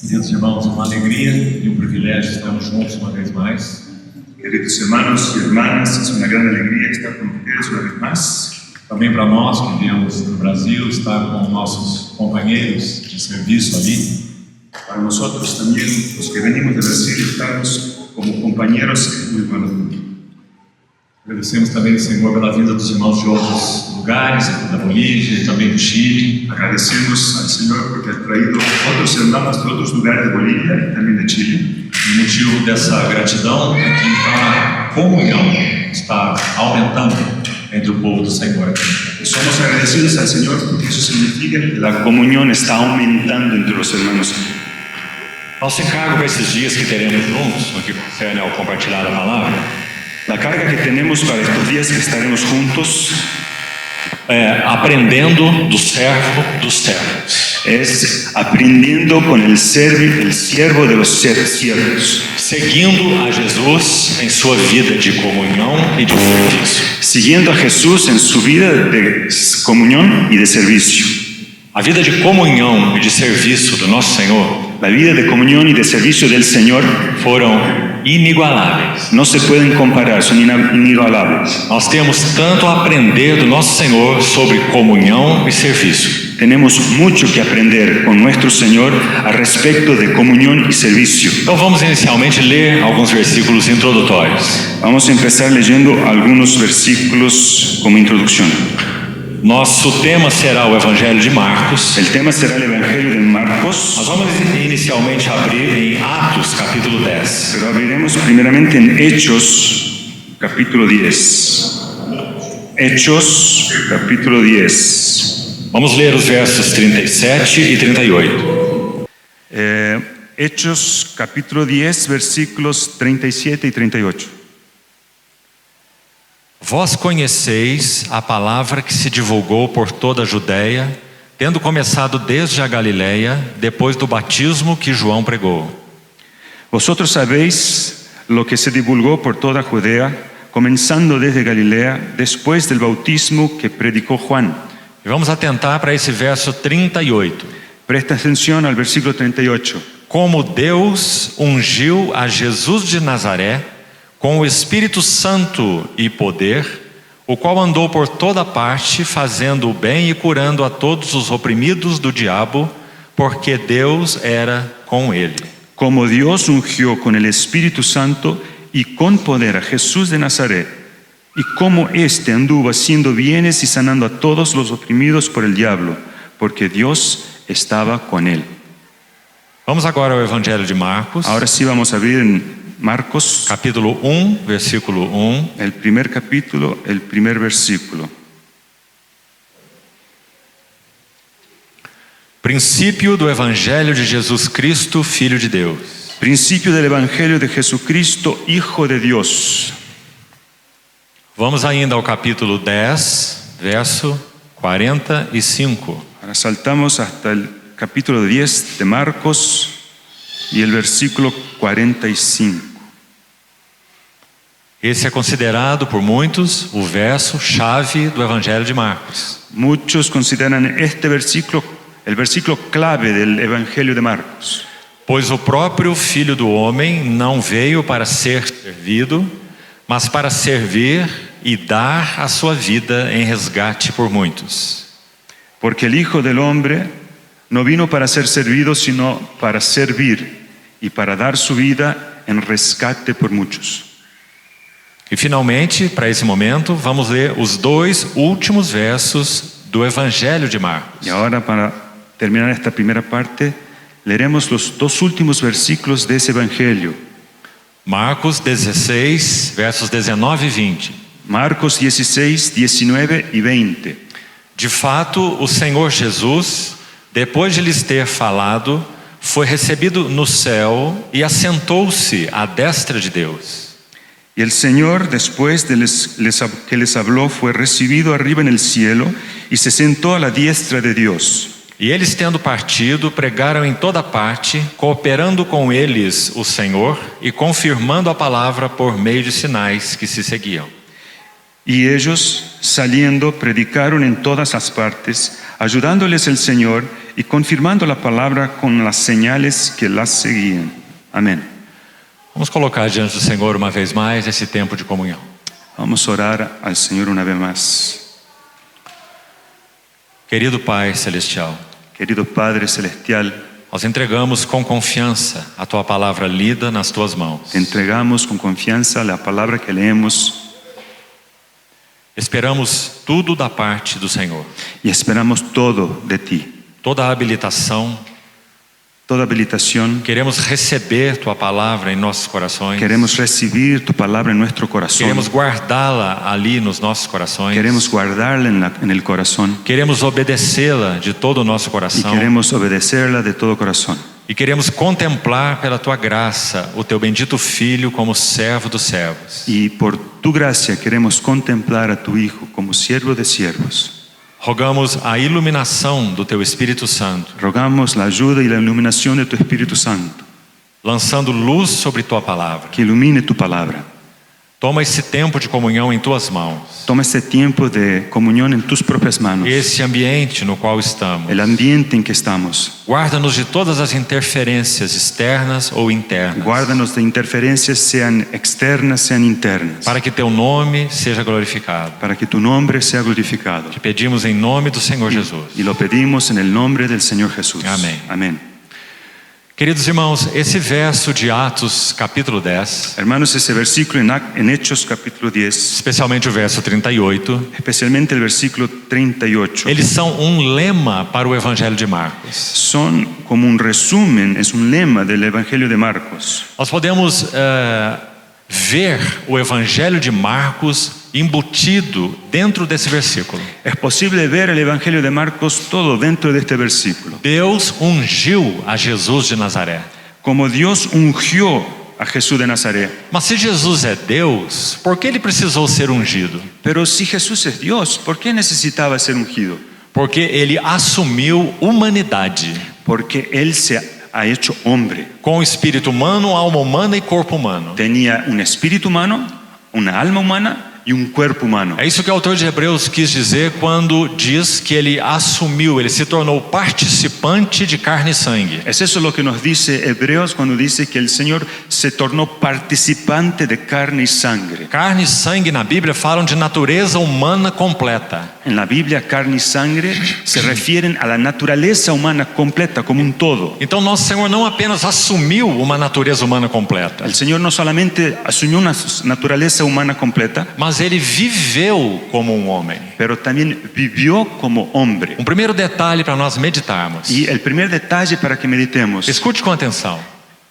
Queridos irmãos, é uma alegria e um privilégio estarmos juntos uma vez mais. Queridos hermanos y hermanas, es una gran alegría estar con ustedes una vez más. Também para nós que viemos do Brasil, estar com nossos companheiros de serviço ali. Para nosotros también, los que venimos de Brasil, estamos como compañeros es muy bueno. Agradecemos também, Senhor, pela vinda dos irmãos de outros lugares, aqui da Bolívia e também do Chile. Agradecemos al Señor porque ha traído otros hermanos de otros lugares de Bolivia y también de Chile. O motivo dessa gratidão é que então a comunhão está aumentando entre o povo do Senhor aqui. Somos agradecidos al Señor porque eso significa que la comunión está aumentando entre los hermanos. Nosso encargo para esses dias que teremos juntos, no que concerne ao compartilhar a palavra, La carga que tenemos para estos días que estaremos juntos aprendendo do servo dos servos, es aprendiendo con el siervo de los siervos, seguindo a Jesus em sua vida de comunhão e de serviço. siguiendo a Jesús en su vida de comunión y de servicio. A vida de comunhão e de serviço do nosso Senhor La vida de comunión y de servicio del Señor foram inigualáveis. no se pueden comparar, son inigualables. Nós temos tanto a aprender do nosso Senhor sobre comunhão e serviço. Tenemos mucho que aprender con nuestro Señor a respecto de comunión y servicio. Então vamos inicialmente ler alguns versículos introdutórios. Vamos a empezar leyendo algunos versículos como introducción. Nosso tema será o Evangelho de Marcos. El tema será el Evangelio de Marcos, Nós vamos inicialmente abrir em Atos, capítulo 10. pero abriremos primeramente en Hechos, capítulo 10. Hechos, capítulo 10. Vamos ler os versos 37 e 38. Hechos, capítulo 10, versículos 37 y 38. Vós conheceis a palavra que se divulgou por toda a Judéia, tendo começado desde a Galileia, depois do batismo que João pregou. Vosotros sabéis lo que se divulgó por toda Judea, comenzando desde Galilea, después del bautismo que predicó Juan. E vamos atentar para esse verso 38. Presta atención al versículo 38. Como Deus ungiu a Jesus de Nazaré com o Espírito Santo e poder, o qual andou por toda parte, fazendo o bem e curando a todos os oprimidos do diabo, porque Deus era com ele. Como Dios ungió con el Espíritu Santo y con poder a Jesús de Nazaret, y como éste anduvo haciendo bienes y sanando a todos los oprimidos por el diablo, porque Dios estaba con él. Vamos agora ao Evangelho de Marcos, Ahora sí vamos a abrir en Marcos, capítulo 1, versículo 1. el primer capítulo, el primer versículo. Princípio do Evangelho de Jesus Cristo, Filho de Deus. Principio del Evangelio de Jesucristo, Hijo de Dios. Vamos ainda ao capítulo 10, verso 45. Ahora saltamos hasta el capítulo 10 de Marcos y el versículo 45. Esse é considerado por muitos o verso chave do Evangelho de Marcos. Muchos consideran este versículo el versículo clave del Evangelio de Marcos. Pois o próprio Filho do Homem não veio para ser servido, mas para servir e dar a sua vida em resgate por muitos. Porque el Hijo del Hombre no vino para ser servido, sino para servir y para dar su vida en rescate por muchos. E finalmente, para esse momento, vamos ler os dois últimos versos do Evangelho de Marcos. Y ahora, para terminar esta primera parte, leeremos los dos últimos versículos de ese Evangelio. Marcos 16, versos 19 e 20. Marcos 16, 19 y 20. De fato, o Senhor Jesus, depois de lhes ter falado, foi recebido no céu e assentou-se à destra de Deus. Y el Señor, después de que les habló, fue recibido arriba en el cielo y se sentó a la diestra de Dios. E eles, tendo partido, pregaram em toda parte, cooperando com eles o Senhor e confirmando a palavra por meio de sinais que se seguiam. Y ellos, saliendo, predicaron en todas las partes, ayudándoles el Señor y confirmando la palabra con las señales que las seguían. Amén. Vamos colocar diante do Senhor uma vez mais esse tempo de comunhão. Vamos a orar al Señor una vez más. Querido Pai Celestial, Querido Padre Celestial, nós entregamos com confiança a Tua palavra lida nas Tuas mãos. te entregamos con confianza la palabra que leemos Esperamos tudo da parte do Senhor. y esperamos todo de ti. Toda a habilitação, Toda habilitación, queremos receber Tua palavra em nossos corações. queremos recibir tu palabra en nuestro corazón. Queremos guardá-la ali nos nossos corações. Queremos guardarla en el corazón Queremos obedecê-la de todo o nosso y coração. queremos obedecerla de todo corazón. E queremos contemplar pela Tua graça o Teu bendito Filho como servo dos servos. Y por tu gracia queremos contemplar a tu Hijo como siervo de siervos. Rogamos a iluminação do Teu Espírito Santo, Rogamos la ayuda y la iluminación de tu Espíritu Santo, lançando luz sobre Tua palavra. que ilumine tu palabra. Toma esse tempo de comunhão em Tuas mãos. Toma este tiempo de comunión en tus propias manos, Esse ambiente no qual estamos. el ambiente en que estamos. Guarda-nos de todas as interferências externas ou internas. Guárdanos de interferencias, sean externas, sean internas, Para que Teu nome seja glorificado. para que tu nombre sea glorificado. Te pedimos em nome do Senhor Jesus. Y lo pedimos en el nombre del Señor Jesús. Amén. Amén. Queridos irmãos, esse verso de Atos capítulo 10, Hermanos, ese versículo en Hechos capítulo 10, especialmente o verso 38, especialmente el versículo 38, eles são lema para o Evangelho de Marcos. son como un resumen, es un lema del Evangelio de Marcos. Nós podemos ver o Evangelho de Marcos embutido dentro desse versículo. Es posible ver el Evangelio de Marcos todo dentro de este versículo. Deus ungiu a Jesus de Nazaré. Como Dios ungió a Jesús de Nazaret. Mas se Jesus é Deus, por que ele precisou ser ungido? Pero si Jesús es Dios, ¿por qué necesitaba ser ungido? Porque ele assumiu humanidade, Porque Él se ha hecho hombre. com espírito humano, alma humana e corpo humano. Tenía un espíritu humano, una alma humana y un cuerpo humano. É isso que o autor de Hebreus quis dizer quando diz que ele assumiu, ele se tornou participante de carne e sangue. Es eso lo que nos dice Hebreos cuando dice que el Señor se tornó participante de carne y sangre. Carne e sangue na Bíblia falam de natureza humana completa. En la Biblia, carne y sangre se refieren a la naturaleza humana completa como un todo. Então nosso Senhor não apenas assumiu uma natureza humana completa, El Señor no solamente asumió una naturaleza humana completa, mas ele viveu como homem. pero también vivió como hombre. Primeiro detalhe para nós meditarmos. Y el primer detalle para que meditemos, Escute com atenção.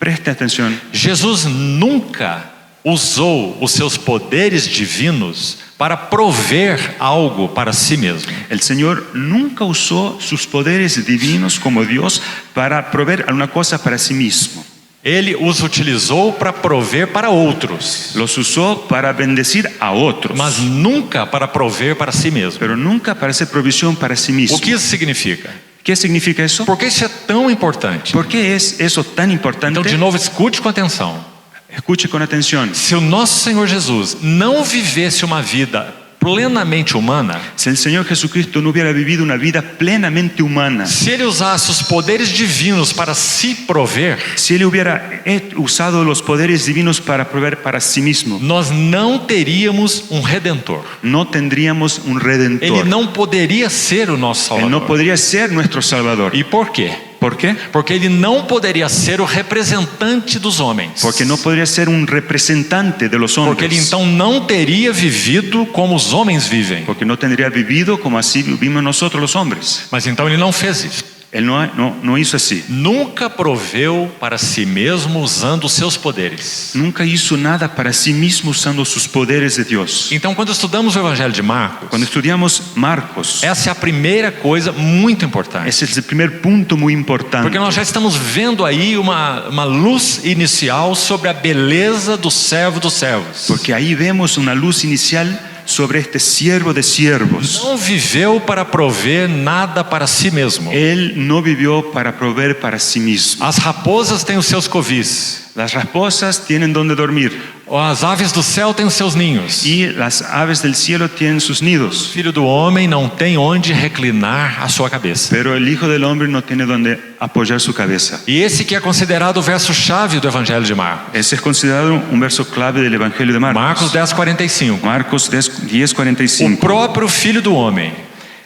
preste atención, Jesus nunca usou os seus poderes divinos para prover algo para si mesmo. el Señor nunca usó sus poderes divinos como Dios para proveer alguna cosa para sí mismo. Ele os utilizou para prover para outros, Los usó para bendecir a otros, mas nunca para prover para si mesmo. pero nunca para hacer provisión para sí mismo. O que isso significa? ¿Qué significa eso? Por que isso é tão importante? ¿Por qué es eso tan importante? Então, de novo, escute com atenção. Escuche con atención. Se o nosso Senhor Jesus não vivesse uma vida plenamente humana, Si el Señor Jesucristo no hubiera vivido una vida plenamente humana, se ele usasse os poderes divinos para se prover, si Él hubiera usado los poderes divinos para proveer para sí mismo, nós não teríamos redentor. no tendríamos un Ele redentor. não poderia ser o nosso Él no Salvador. podría ser nuestro Salvador. E por quê? ¿Por qué? Porque ele não poderia ser o representante dos homens. Porque no podría ser un representante de los Porque ele hombres. então não teria vivido como os homens vivem. Porque no tendría vivido como así vivimos nosotros los hombres. Mas então ele não fez isso. Él no hizo así. Nunca proveu para si mesmo usando os seus poderes. Nunca hizo nada para sí mismo usando sus poderes de Dios. Então, quando estudamos o Evangelho de Marcos, Cuando estudiamos Marcos, essa é a primeira coisa muito importante. ese es el primer punto muy importante. Porque nós já estamos vendo aí uma luz inicial sobre a beleza do servo dos servos. Porque ahí vemos una luz inicial sobre este siervo de siervos. Não viveu para prover nada para si mesmo. Él no vivió para proveer para sí mismo. As raposas têm os seus covis, Las raposas tienen donde dormir, As aves do céu têm os seus ninhos. y las aves del cielo tienen sus O nidos, filho do homem não tem onde reclinar a sua cabeça. pero el Hijo del Hombre no tiene donde apoyar su cabeza. E esse que é considerado o verso-chave do Evangelho de Marcos. Ese es considerado un verso clave del Evangelio de Marcos Marcos. 10:45. Marcos O 10:45. próprio filho do homem,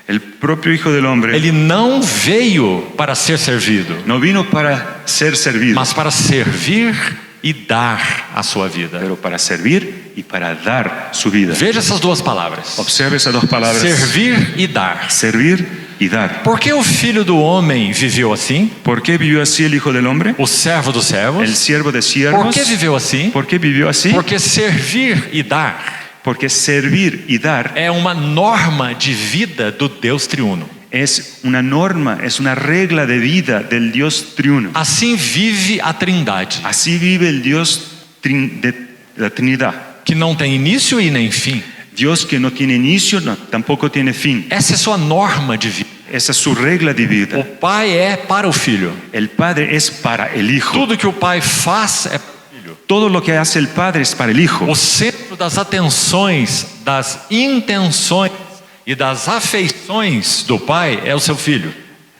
El propio Hijo del Hombre ele não veio para ser servido, no vino para ser servido, mas para servir e dar a sua vida. pero para servir y para dar su vida. Veja essas duas palavras: Observe esas dos palabras. servir e dar. Servir y dar. Por que o filho do homem viveu assim? ¿Por qué vivió así el Hijo del Hombre? O servo dos El servos? siervo de Por siervos. que viveu assim? ¿Por qué vivió así? Porque servir e dar Porque servir y dar é uma norma de vida do Deus triuno. es una norma, es una regla de vida del Dios triuno. Assim vive a Trindade, Así vive el Dios de la Trinidad. que não tem início e nem fim. Dios que no tiene inicio, tampoco tiene fin. Essa é sua norma de vida. Esa es su regla de O vida. Pai é para o Filho. El Padre es para el Hijo. Tudo que o Pai faz é para o Filho. Todo lo que hace el Padre es para el Hijo. O centro das atenções, das intenções e das afeições do Pai é o seu Filho.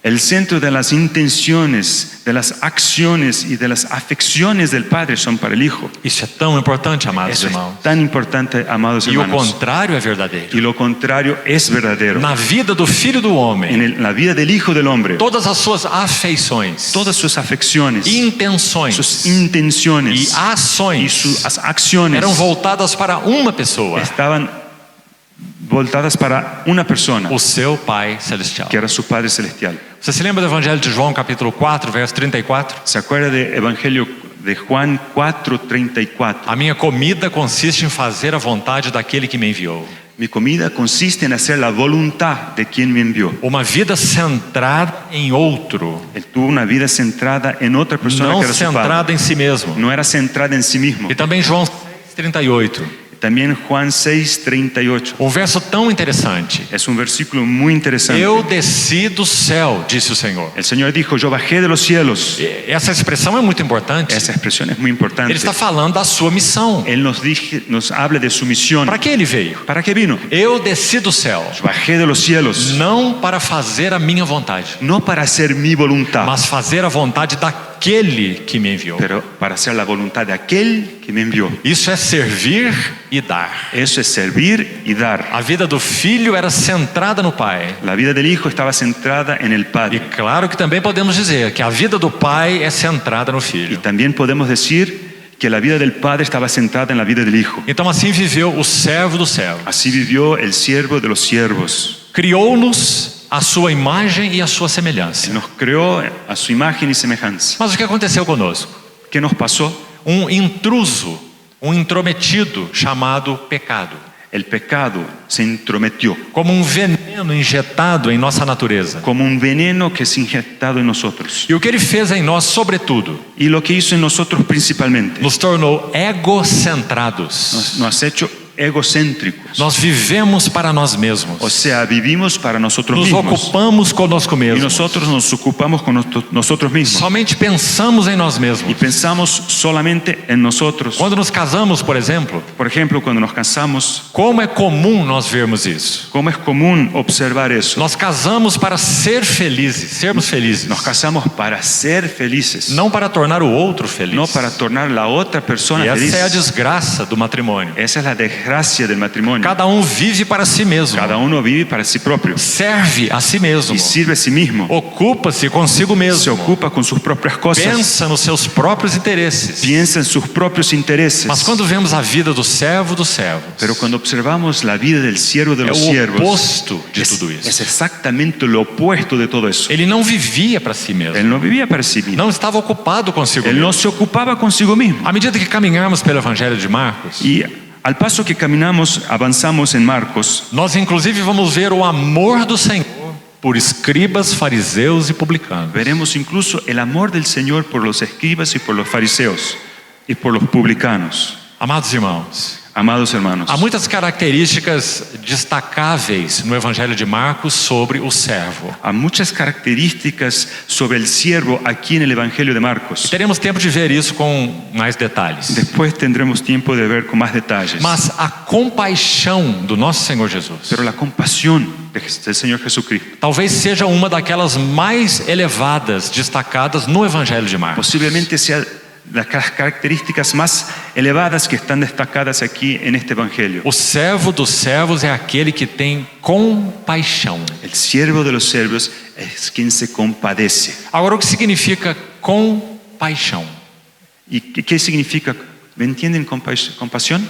El centro de las intenciones, de las acciones y de las afecciones del Padre son para el Hijo. Isso é tão importante, amados Eso es irmãos. tan importante, amados E o hermanos. contrário é verdadeiro. Y lo contrario es verdadero. Na vida do Filho do Homem, En la vida del Hijo del Hombre, todas as suas afeições, todas sus afecciones, intenções sus e intenciones y ações sus acciones eram voltadas para uma pessoa, estaban voltadas para una persona, o seu Pai Celestial. que era su Padre Celestial. Você se lembra do Evangelho de João, capítulo 4, verso 34? ¿Se acuerda del Evangelio de Juan 4:34? A minha comida consiste em fazer a vontade daquele que me enviou. Mi comida consiste en hacer la voluntad de quien me envió. Uma vida centrada em outro, Él tuvo una vida centrada en otra persona não que era su Padre. centrada em si mesmo. No era centrada en sí mismo. E também João 6:38. También Juan 6:38. Um verso tão interessante. Es un versículo muy interesante. Eu desci do céu, disse o Senhor. El Señor dijo, yo bajé de los cielos. Essa expressão é muito importante. Esa expresión es muy importante. Ele está falando da sua missão. Él nos habla de su misión. Para que ele veio? ¿Para qué vino? Eu desci do céu, Yo bajé de los cielos, não para fazer a minha vontade, no para hacer mi voluntad, mas fazer a vontade daquele que me enviou. pero para hacer la voluntad de aquel que me envió. Isso é servir e dar. Eso es servir y dar. A vida do filho era centrada no Pai. La vida del Hijo estaba centrada en el E Padre. claro que também podemos dizer que a vida do Pai é centrada no Y Filho. también podemos decir que la vida del Padre estaba centrada en la vida del Hijo. Então assim viveu o servo do servo. Así vivió el siervo de los siervos. Criou-nos a sua imagem e a sua semelhança. Nos creó a su imagen y semejanza. Mas o que aconteceu conosco? ¿Qué nos pasó? Um intruso, um intrometido chamado pecado. El pecado se intrometió Como um veneno injetado em nossa natureza. como un veneno que es inyectado en nosotros. E o que ele fez em nós, sobretudo, Y lo que hizo en nosotros principalmente, nos tornou egocentrados. nos ha hecho egocéntricos. Nós vivemos para nós mesmos. O sea, vivimos para nosotros Nos mismos. ocupamos conosco Y mesmos. nosotros nos ocupamos con nosotros mismos. Somente pensamos em nós Y mesmos. pensamos solamente en nosotros. Quando nos casamos, por exemplo, Por ejemplo, cuando nos casamos, como é comum nós vermos isso? ¿cómo es común observar eso? Nós casamos para ser felizes, sermos felizes. Nos casamos para ser felices, Não para tornar o outro feliz. no para tornar la otra persona E feliz. essa é a desgraça do matrimônio. Esa es la desgracia del matrimonio. Cada um vive para si mesmo. Cada uno vive para sí propio Serve a si mesmo. y sirve a sí mismo. Ocupa-se consigo Se mesmo. ocupa con sus propias cosas, Pensa nos seus próprios interesses. piensa en sus propios intereses. Mas quando vemos a vida do servo dos servos, Pero cuando observamos la vida del siervo de é los o siervos, oposto de es tudo isso. exactamente lo opuesto de todo eso. Ele não vivia para si mesmo. Él no vivía para sí mismo. Não estava ocupado consigo Él mesmo. no se ocupaba consigo mismo. À medida que caminharmos pelo Evangelho de Marcos, Y al paso que caminamos, avanzamos en Marcos, nós inclusive vamos ver o amor do Senhor por escribas, fariseus e publicanos. veremos incluso el amor del Señor por los escribas y por los fariseos y por los publicanos. Amados irmãos, Amados hermanos, Há muitas características destacáveis no Evangelho de Marcos sobre o servo. hay muchas características sobre el siervo aquí en el Evangelio de Marcos. Teremos tempo de ver isso com mais detalhes. Después tendremos tiempo de ver con más detalles. Mas a compaixão do nosso Senhor Jesus Pero la compasión del Señor Jesucristo talvez seja uma daquelas mais elevadas destacadas no Evangelho de Marcos. posiblemente sea las características más elevadas que están destacadas aquí en este Evangelio. O servo dos servos é aquele que tem compaixão. El siervo de los siervos es quien se compadece. Agora, o que significa compaixão? ¿Y qué significa? ¿Me entienden compasión?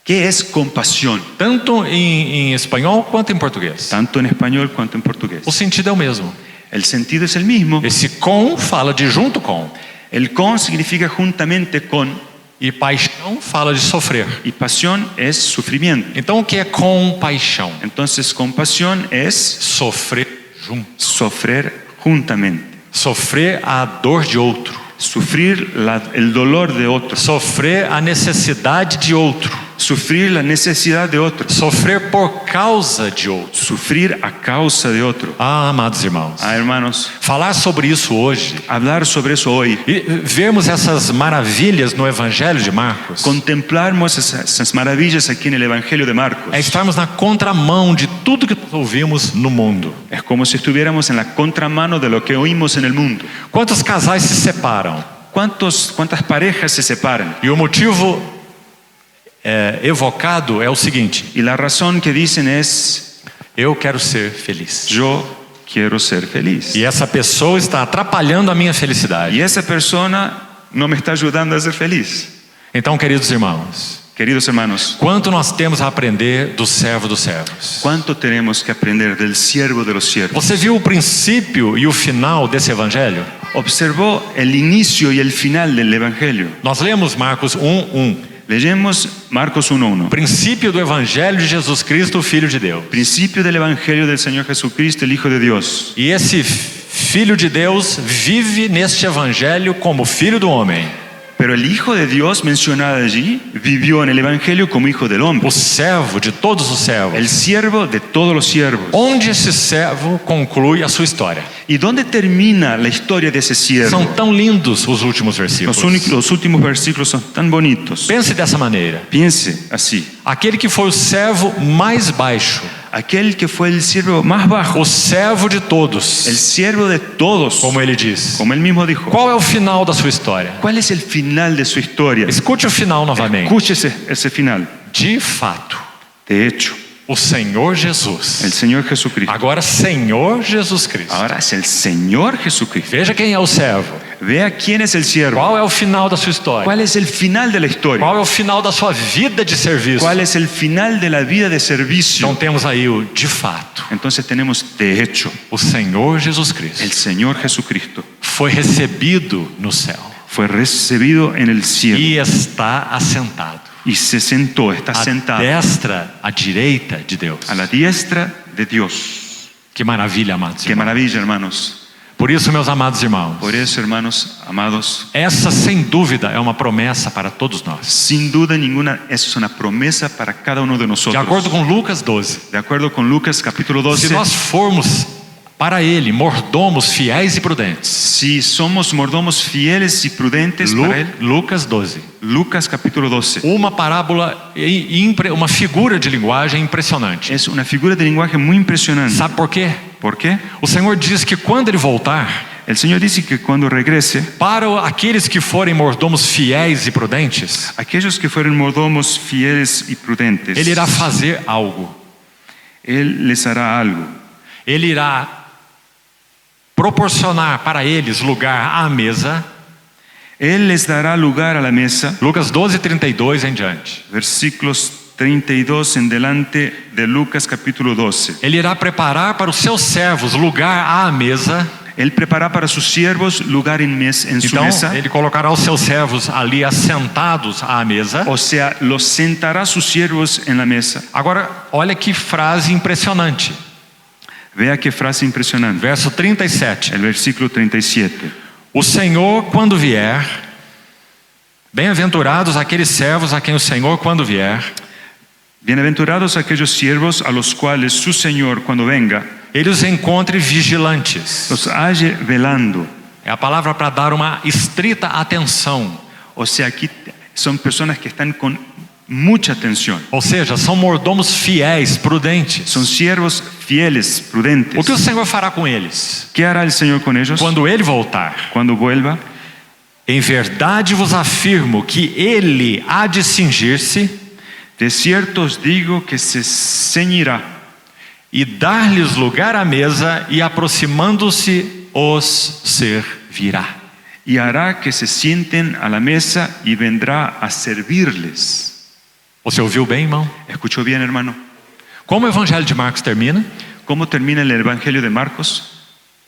¿Qué es compasión? Tanto em espanhol quanto em português. Tanto en español cuanto en portugués. O sentido é o mesmo. El sentido es el mismo. Esse com fala de junto com. El con significa juntamente con, E paixão fala de sofrer. y pasión es sufrimiento. Então, o que é compaixão? Entonces, compasión es Sofrer junto. sufrir juntamente, Sofrer a dor de outro. sufrir el dolor de otro, Sofrer a necessidade de outro. sufrir la necesidad de otro, Sofrer por causa de outro. sufrir a causa de otro. Ah, amados irmãos. Hermanos, Falar sobre isso hoje hablar sobre eso hoy, e vermos essas maravilhas no Evangelho de Marcos contemplarmos esas maravillas aquí en el Evangelio de Marcos, é estarmos na contramão de tudo que nós ouvimos no mundo. es como si estuviéramos en la contramano de lo que oímos en el mundo. Quantos casais se separam? ¿Cuántas parejas se separan? E o motivo evocado é o seguinte: Y la razón que dicen es, eu quero ser feliz. yo quiero ser feliz. E essa pessoa está atrapalhando a minha felicidade. Y esa persona no me está ayudando a ser feliz. Então, queridos irmãos, Queridos hermanos, quanto nós temos a aprender do servo dos servos? ¿cuánto tenemos que aprender del siervo de los siervos? Você viu o princípio e o final desse evangelho? Observó el inicio y el final del Evangelio. Nós lemos Marcos 1:1. Leemos Marcos 1:1. Princípio do evangelho de Jesus Cristo, o Filho de Deus. Principio del Evangelio del Señor Jesucristo, el Hijo de Dios. E esse Filho de Deus vive neste evangelho como Filho do homem. Pero el Hijo de Dios mencionado allí vivió en el Evangelio como Hijo del Hombre. O servo de todos os servos. El siervo de todos los siervos. Onde esse servo conclui a sua história. ¿Y dónde termina la historia de ese siervo? São tão lindos os últimos versículos. Los últimos versículos son tan bonitos. Pense dessa maneira. Piense así. Aquele que foi o servo mais baixo, Aquel que fue el siervo más bajo, o servo de todos, el siervo de todos, como ele diz. como él mismo dijo. Qual é o final da sua história? ¿Cuál es el final de su historia? Escute o final novamente. Escuche ese final. De fato, De hecho, o Senhor Jesus. el Señor Jesucristo. Agora, Senhor Jesus Cristo. Ahora es el Señor Jesucristo. Veja quem é o servo. Vea quién es el siervo. Qual é o final da sua história? ¿Cuál es el final de la historia? Qual é o final da sua vida de serviço? ¿Cuál es el final de la vida de servicio? Então temos aí o de fato. Entonces tenemos de hecho, O Senhor Jesus Cristo el Señor Jesucristo foi recebido no céu fue recibido en el cielo e está assentado y se sentó, está à sentado destra, à direita de Deus. a la diestra de Dios. Que maravilha, amados Qué irmãos. maravilla, hermanos. Por isso, meus amados irmãos, Por eso, hermanos amados, essa sem dúvida é uma promessa para todos nós. sin duda ninguna, eso es una promesa para cada uno de De nosotros. acordo com Lucas 12, De acuerdo con Lucas capítulo se 12, nós formos para Ele mordomos fiéis e prudentes, si somos mordomos fieles y prudentes para Él, Lucas 12, Lucas capítulo 12 uma parábola, uma figura de linguagem impressionante. es una figura de lenguaje muy impresionante. Sabe por quê? ¿Por qué? O Senhor diz que quando Ele voltar, El Señor dice que cuando regrese, para aqueles que forem mordomos fiéis e prudentes, aquellos que fueron mordomos fieles y prudentes, Ele irá fazer algo. Él les hará algo. Ele irá proporcionar para eles lugar à mesa. Él les dará lugar a la mesa. Lucas 12:32 em diante. Versículos 32 en delante de Lucas capítulo 12. Ele irá preparar para os seus servos lugar à mesa. Él prepara para sus siervos lugar en su Então, mesa. ele colocará os seus servos ali assentados à mesa. O sea, los sentará sus siervos en la mesa. Agora, olha que frase impressionante. Vea qué frase impresionante. Verso 37. El versículo 37. O Senhor, quando vier, Bem-aventurados aqueles servos a quem o Senhor, quando vier, Bienaventurados aquellos siervos a los cuales su Señor, cuando venga, ele os encontre vigilantes. los halle velando. É a palavra para dar uma estrita atenção. O sea, aquí son personas que están con mucha atención. Ou seja, são mordomos fiéis, prudentes. Son siervos fieles, prudentes. O que o Senhor fará com eles? ¿Qué hará el Señor con ellos Quando ele voltar. cuando vuelva? Em verdade vos afirmo que ele há de cingir-se De cierto os digo que se ceñirá e dar-lhes lugar à mesa, e aproximando-se os servirá. y hará que se sienten a la mesa y vendrá a servirles. Você ouviu bem, irmão? ¿Escuchó bien, hermano? Como o Evangelho de Marcos termina? ¿Cómo termina el Evangelio de Marcos?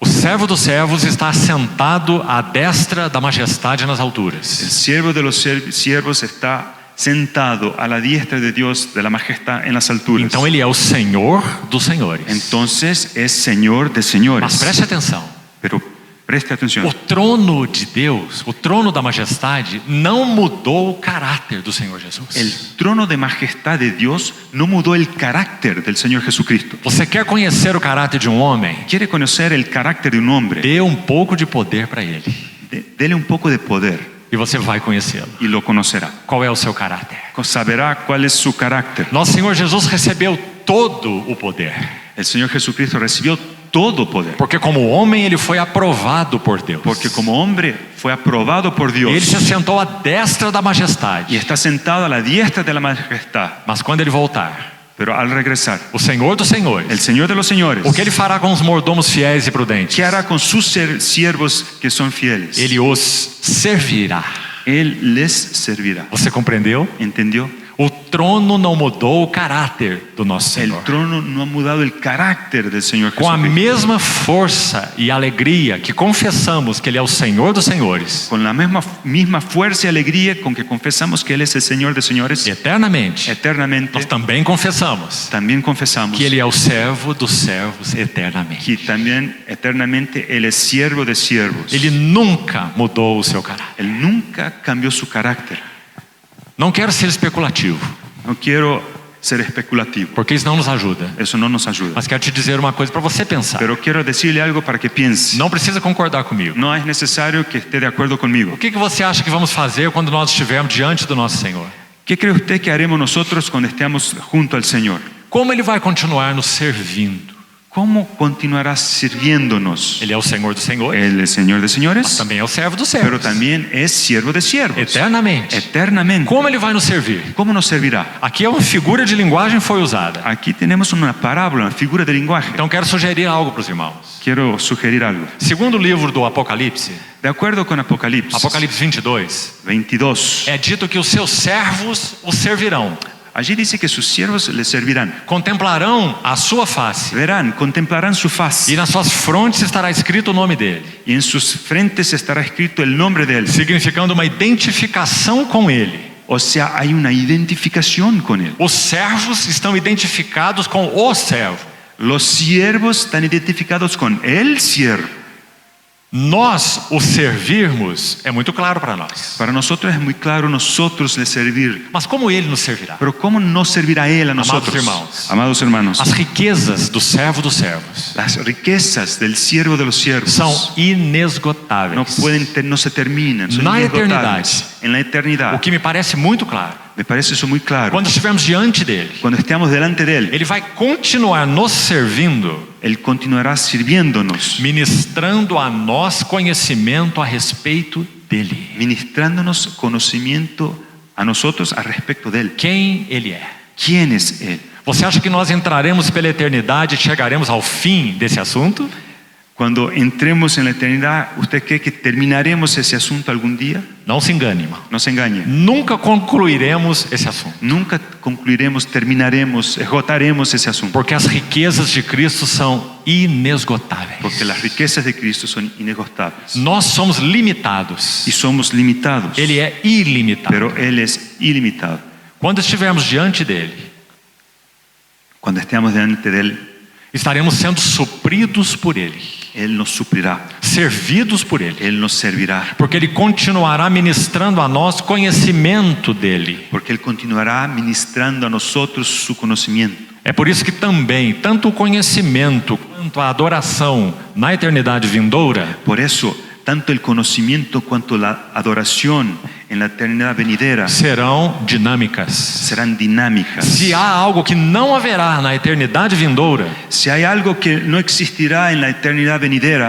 O servo dos servos está assentado à destra da majestade nas El alturas. siervo de los siervos está sentado a la diestra de Dios, de la majestad en las alturas. Então ele é o Senhor dos senhores. Entonces es Señor de señores. Mas preste atenção. Pero preste atención. O trono de Deus, o trono da majestade, não mudou o caráter do Senhor Jesus. El trono de majestad de Dios no mudó el carácter del Señor Jesucristo. Você quer conhecer o caráter de um homem? ¿Quiere conocer el carácter de un hombre? Dê um pouco de poder para ele Dele un poco de poder e você vai conhecê-lo. y lo conocerá. Qual é o seu caráter? Saberá cuál es su carácter. Nosso Senhor Jesus recebeu todo o poder, El Señor Jesucristo recibió todo poder. porque como homem ele foi aprovado por Deus. Porque como hombre fue aprobado por Dios. Ele se assentou à destra da Y majestade. está sentado a la diestra de la majestad. Mas quando ele voltar, Pero al regresar, o Senhor dos senhores, el Señor de los señores, o que ele fará com os mordomos fiéis e prudentes? ¿qué hará con sus siervos que son fieles? Ele os servirá. Él les servirá. Você compreendeu? ¿Entendió? O trono não mudou o caráter do nosso El Senhor. trono no ha mudado el carácter del Señor Com a Jesucristo. mesma força e alegria que confessamos que Ele é o Senhor dos senhores, Con la misma fuerza y alegría con que confesamos que Él es el Señor de señores, eternamente, eternamente, nós também confessamos también confesamos que Ele é o servo dos servos eternamente. que también eternamente Él es siervo de siervos. Ele nunca mudou o seu caráter. Él nunca cambió su carácter. Não quero ser especulativo, No quiero ser especulativo, porque isso não nos ajuda. eso no nos ayuda. Mas quero te dizer uma coisa para você pensar. Pero quiero decirle algo para que piense. Não precisa concordar comigo. No es necesario que esté de acuerdo conmigo. O que você acha que vamos fazer quando nós estivermos diante do nosso Senhor? ¿Qué cree usted que haremos nosotros cuando estemos junto al Señor? Como Ele vai continuar nos servindo? ¿Cómo continuará sirviéndonos? Ele é o Senhor dos senhores, Él es Señor de mas señores, também é o servo dos pero servos. también es siervo de siervos. Eternamente. Eternamente. Como Ele vai nos servir? ¿Cómo nos servirá? Aqui uma figura de linguagem foi usada. Aquí tenemos una parábola, una figura de lenguaje. Então quero sugerir algo para os irmãos. Quiero sugerir algo. Segundo livro do Apocalipse, De acuerdo con Apocalipsis Apocalipse 22, 22, é dito que os seus servos o servirão, allí dice que sus siervos le servirán. contemplarão a sua face, Verán, contemplarán su faz e nas suas frontes estará escrito o nome dele, y en sus frentes estará escrito el nombre de Él. significando uma identificação com ele. O sea, hay una identificación con Él. Os servos estão identificados com o servo. Los siervos están identificados con el siervo. Nós o servirmos é muito claro para nós. Para nosotros es muy claro nosotros le servir. Mas como ele nos servirá? Pero ¿cómo no servirá Él a nosotros? hermanos. Amados hermanos, As riquezas do servo dos servos las riquezas del siervo de los siervos são no inesgotáveis. no se terminan, son Na inesgotables. En la eternidad. O que me parece muito claro. Me parece eso muy claro. Quando estivermos diante dele, Cuando estemos delante de Él, ele vai continuar nos servindo, Él continuará sirviéndonos, ministrando a nós conhecimento a respeito dele. ministrándonos conocimiento a nosotros al respecto de Él. Quem ele é? ¿Quién es Él? Você acha que nós entraremos pela eternidade e chegaremos ao fim desse assunto? Cuando entremos en la eternidad, ¿usted cree que terminaremos ese asunto algún día? Não se engane, irmão. No se engañe. Nunca concluiremos esse assunto. Nunca concluiremos, terminaremos, esgotaremos ese asunto. Porque as riquezas de Cristo são inesgotáveis. Porque las riquezas de Cristo son inesgotables. Nós somos limitados. Y somos limitados. Ele é ilimitado. Pero Él es ilimitado. Quando estivermos diante dele, Cuando estemos delante de Él, estaremos sendo supridos por ele. Él nos suplirá. servidos por Ele. Él nos servirá, Porque Ele continuará ministrando a nós conhecimento dEle. porque Él continuará ministrando a nosotros su conocimiento. É por isso que também, tanto o conhecimento quanto a adoração na eternidade vindoura, Por eso, tanto el conocimiento cuanto la adoración en la eternidad venidera serão dinâmicas. serán dinámicas. Se há algo que não haverá na eternidade vindoura, Si hay algo que no existirá en la eternidad venidera,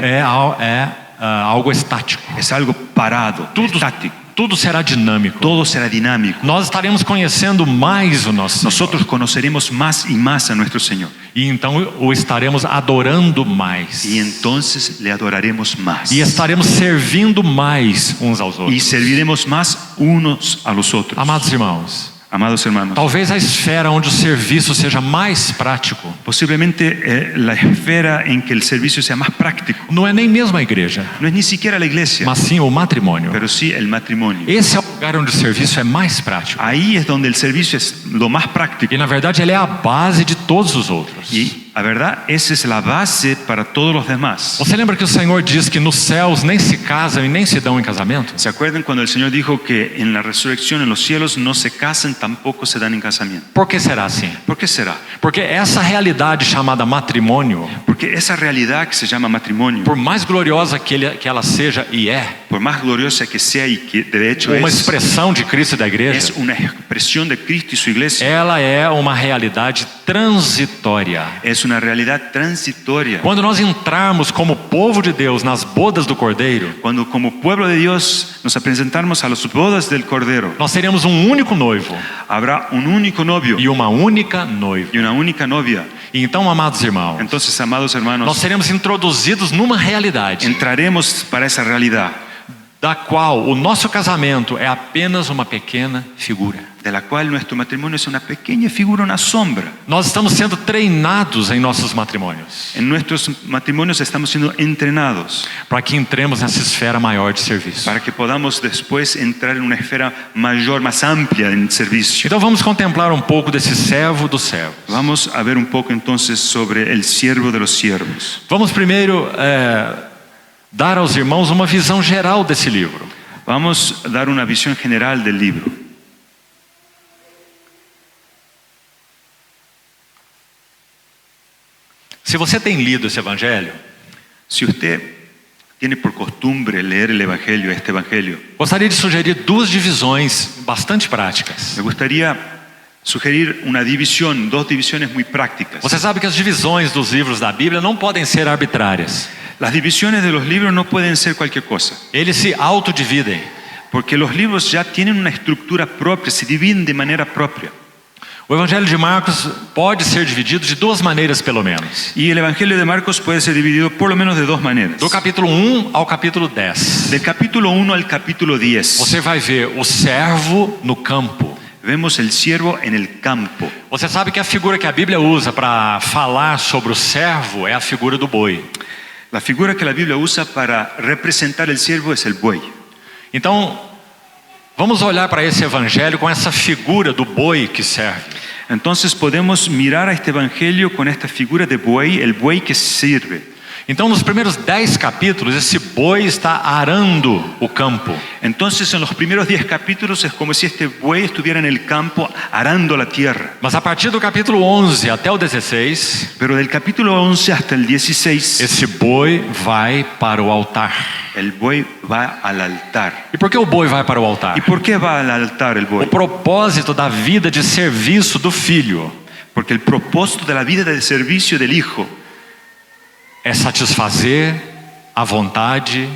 algo estático. es algo parado, estático. Tudo será dinâmico. Todo será dinámico. Nós estaremos conhecendo mais o nosso Senhor. Nosotros conoceremos más y más a nuestro Señor. E então o estaremos adorando mais. Y entonces le adoraremos más. E estaremos servindo mais uns aos Y outros. serviremos más unos a los otros. Amados irmãos, Amados hermanos, talvez a esfera onde o serviço seja mais prático posiblemente la esfera en que el servicio sea más práctico não é nem mesmo a igreja, no es ni siquiera la iglesia, mas sim o matrimônio. pero sí el matrimonio. Esse é o lugar onde o serviço é mais prático. Ahí es donde el servicio es lo más práctico. E na verdade ele é a base de todos os outros. Y la verdad, esa es la base para todos los demás. Você lembra que o Senhor diz que nos céus nem se casam e nem se dão em casamento? ¿Se acuerdan cuando el Señor dijo que en la resurrección en los cielos no se casan, tampoco se dan en casamiento? Por que será assim? ¿Por qué será? Porque essa realidade chamada matrimônio, Porque esa realidad que se llama matrimonio, por mais gloriosa que ela seja e é, por más gloriosa que sea y que de hecho uma es expressão de Cristo e da igreja, una expresión de Cristo y su iglesia, ela é uma realidade transitória. es una realidad transitoria. Quando nós entrarmos como povo de Deus nas bodas do Cordeiro, Cuando como pueblo de Dios nos presentamos a las bodas del Cordero, nós teremos um único noivo habrá un único novio e uma única noiva. y una única novia. E então, amados irmãos, Entonces, amados hermanos, nós seremos introduzidos numa realidade entraremos para esa realidad da qual o nosso casamento é apenas uma pequena figura. de la cual nuestro matrimonio es una pequeña figura, una sombra. Nós estamos sendo treinados em nossos matrimônios En nuestros matrimonios estamos siendo entrenados para que entremos nessa esfera maior de serviço. para que podamos después entrar en una esfera mayor, más amplia en servicio. Então vamos contemplar um pouco desse servo do servo. Vamos a ver un poco entonces sobre el siervo de los siervos. Vamos primeiro dar aos irmãos uma visão geral desse livro. Vamos a dar una visión general del libro. Se você tem lido esse evangelho, Si usted tiene por costumbre leer el evangelio, este evangelio, gostaria de sugerir duas divisões bastante práticas. me gustaría sugerir una división, dos divisiones muy prácticas. Você sabe que as divisões dos livros da Bíblia não podem ser arbitrárias. Las divisiones de los libros no pueden ser cualquier cosa, Eles se autodividem. porque los libros ya tienen una estructura propia, se dividen de manera propia. O Evangelho de Marcos pode ser dividido de duas maneiras, pelo menos. Y el evangelio de Marcos puede ser dividido por lo menos de dos maneras. Do capítulo 1 ao capítulo 10. Del capítulo 1 al capítulo 10, Você vai ver o servo no campo. vemos el siervo en el campo. Você sabe que a figura que a Bíblia usa para falar sobre o servo é a figura do boi. La figura que la Biblia usa para representar el siervo es el buey. Então, vamos olhar para esse evangelho com essa figura do boi que serve. Entonces podemos mirar a este evangelio con esta figura de buey, el buey que sirve. Então, nos primeiros 10 capítulos, esse boi está arando o campo. Entonces en los primeros 10 capítulos es como si este buey estuviera en el campo arando la tierra. Mas a partir do capítulo 11 até o 16, Pero del capítulo 11 hasta el 16, esse boi vai para o altar. el buey va al altar. E por que o boi vai para o ¿Y altar? por qué va al altar el O buey? propósito da vida de serviço do filho Porque el propósito de la vida de servicio del hijo é satisfazer a vontade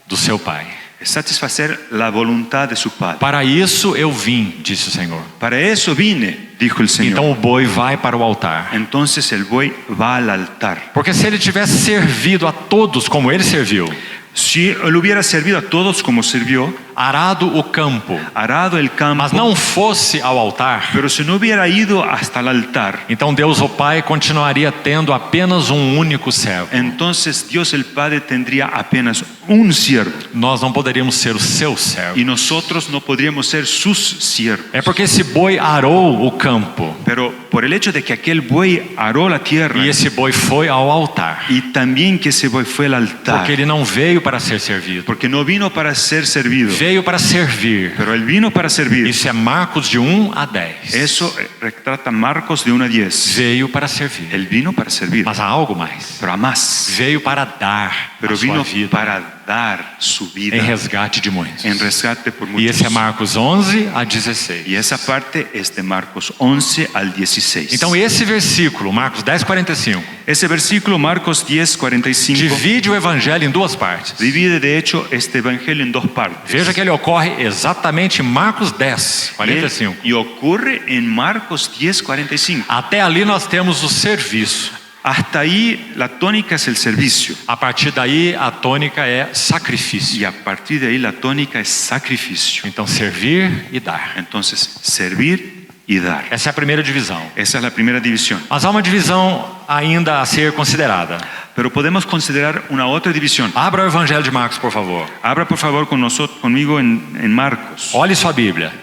do seu pai. es satisfacer la voluntad de su padre. Para isso eu vim, disse o Senhor. Para eso vine, dijo el Señor. Então o boi vai para o altar. Entonces el buey va al altar. Porque se ele tivesse servido a todos como ele serviu, Si él hubiera servido a todos como sirvió, arado o campo, arado el campo, mas não fosse ao altar, pero si no hubiera ido hasta el altar, então Deus o Pai continuaria tendo apenas um único servo. entonces Dios el Padre tendría apenas un siervo Nós não poderíamos ser o seu servo. y nosotros no podríamos ser sus siervos. É porque esse boi arou o campo. Pero por el hecho de que aquel buey aró la tierra e esse boi foi ao altar, y también que ese buey fue al altar, porque ele não veio para ser servido, porque no vino para ser servido, veio para servir. pero él vino para servir. Isso é Marcos de 1 a 10. Eso retrata Marcos de 1 a 10. Veio para servir. Él vino para servir, Mas há algo mais. pero a más. Veio para dar Pero a sua vino vida para dar su vida em resgate de muitos. en rescate por E muchos. esse é Marcos 11 a 16. Y esa parte es de Marcos 11 al 16. Então esse versículo, Marcos 10:45, Ese versículo, Marcos 10:45, divide o evangelho em duas partes. divide de hecho este evangelio en dos partes. Veja que ele ocorre exatamente em Marcos 10:45. Y ocurre en Marcos 10:45. Até ali nós temos o serviço. Hasta ahí la tónica es el servicio. A partir daí a tônica é sacrifício. Y a partir de ahí la tónica es sacrificio. Então servir e dar. Entonces, servir y dar. Essa é a primeira divisão. Esa es la primera división. Mas há uma divisão ainda a ser considerada. Pero podemos considerar una otra división. Abra o evangelho de Marcos, por favor. Abra por favor conmigo en Marcos. Olhe sua Bíblia.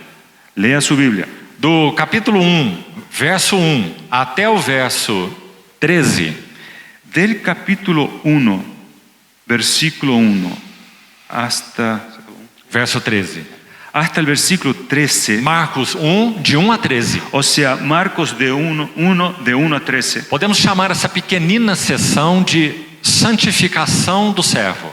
Lea su Biblia. Do capítulo 1, verso 1 até o verso 13, Del capítulo 1, versículo 1, hasta el versículo 13, Marcos 1, de 1 a 13. o sea, Marcos de 1 a 13. Podemos chamar essa pequenina sessão de santificação do servo.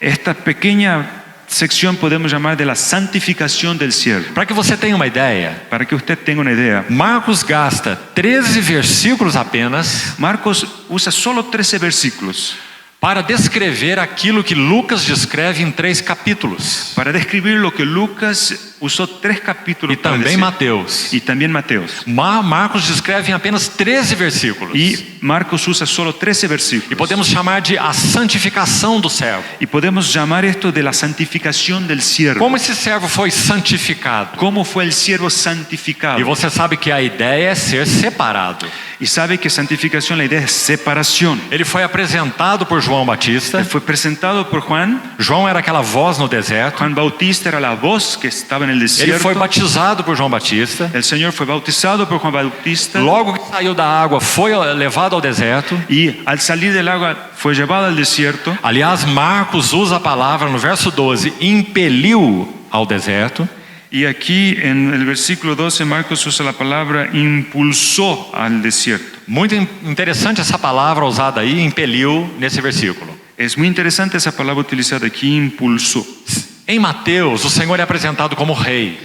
Esta pequeña sección podemos llamar de la santificación del siervo. Para que você tenha uma ideia, Para que usted tenga una idea, Marcos gasta 13 versículos apenas Marcos usa solo 13 versículos para descrever aquilo que Lucas descreve em 3 capítulos. para describir lo que Lucas usó 3 capítulos E para também decir. Mateus. Y también Mateos. Marcos descreve em apenas 13 versículos. Y Marcos usa solo 13 E versículos. podemos chamar de a santificação do servo. Y podemos llamar esto de la santificación del siervo. Como esse servo foi santificado? ¿Cómo fue el siervo santificado? E você sabe que a ideia é ser separado. Y sabe que santificación, la idea es separación. Ele foi apresentado por João Batista. Él fue presentado por Juan. João era aquela voz no deserto. Juan Bautista era la voz que estaba en el Ele desierto. foi batizado por João Batista. El Señor fue bautizado por Juan Bautista. Logo que saiu da água, foi levado ao deserto. Y al salir del agua fue llevado al desierto. Aliás, Marcos usa a palavra no verso 12, impeliu ao deserto. Y aquí en el versículo 12 Marcos usa la palabra impulsó al desierto. Muito interessante essa palavra usada aí, impeliu, nesse versículo. Es muy interesante esa palabra utilizada aquí, impulsó. Em Mateus, o Senhor é apresentado como rei.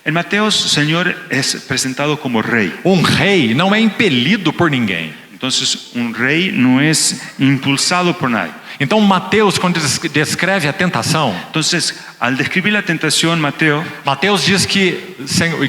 En Mateos, el Señor es presentado como rey. Rei não é impelido por ninguém. Entonces, un rey no es impulsado por nadie. Então Mateus, quando descreve a tentação, Entonces, al describir la tentación, Mateus diz que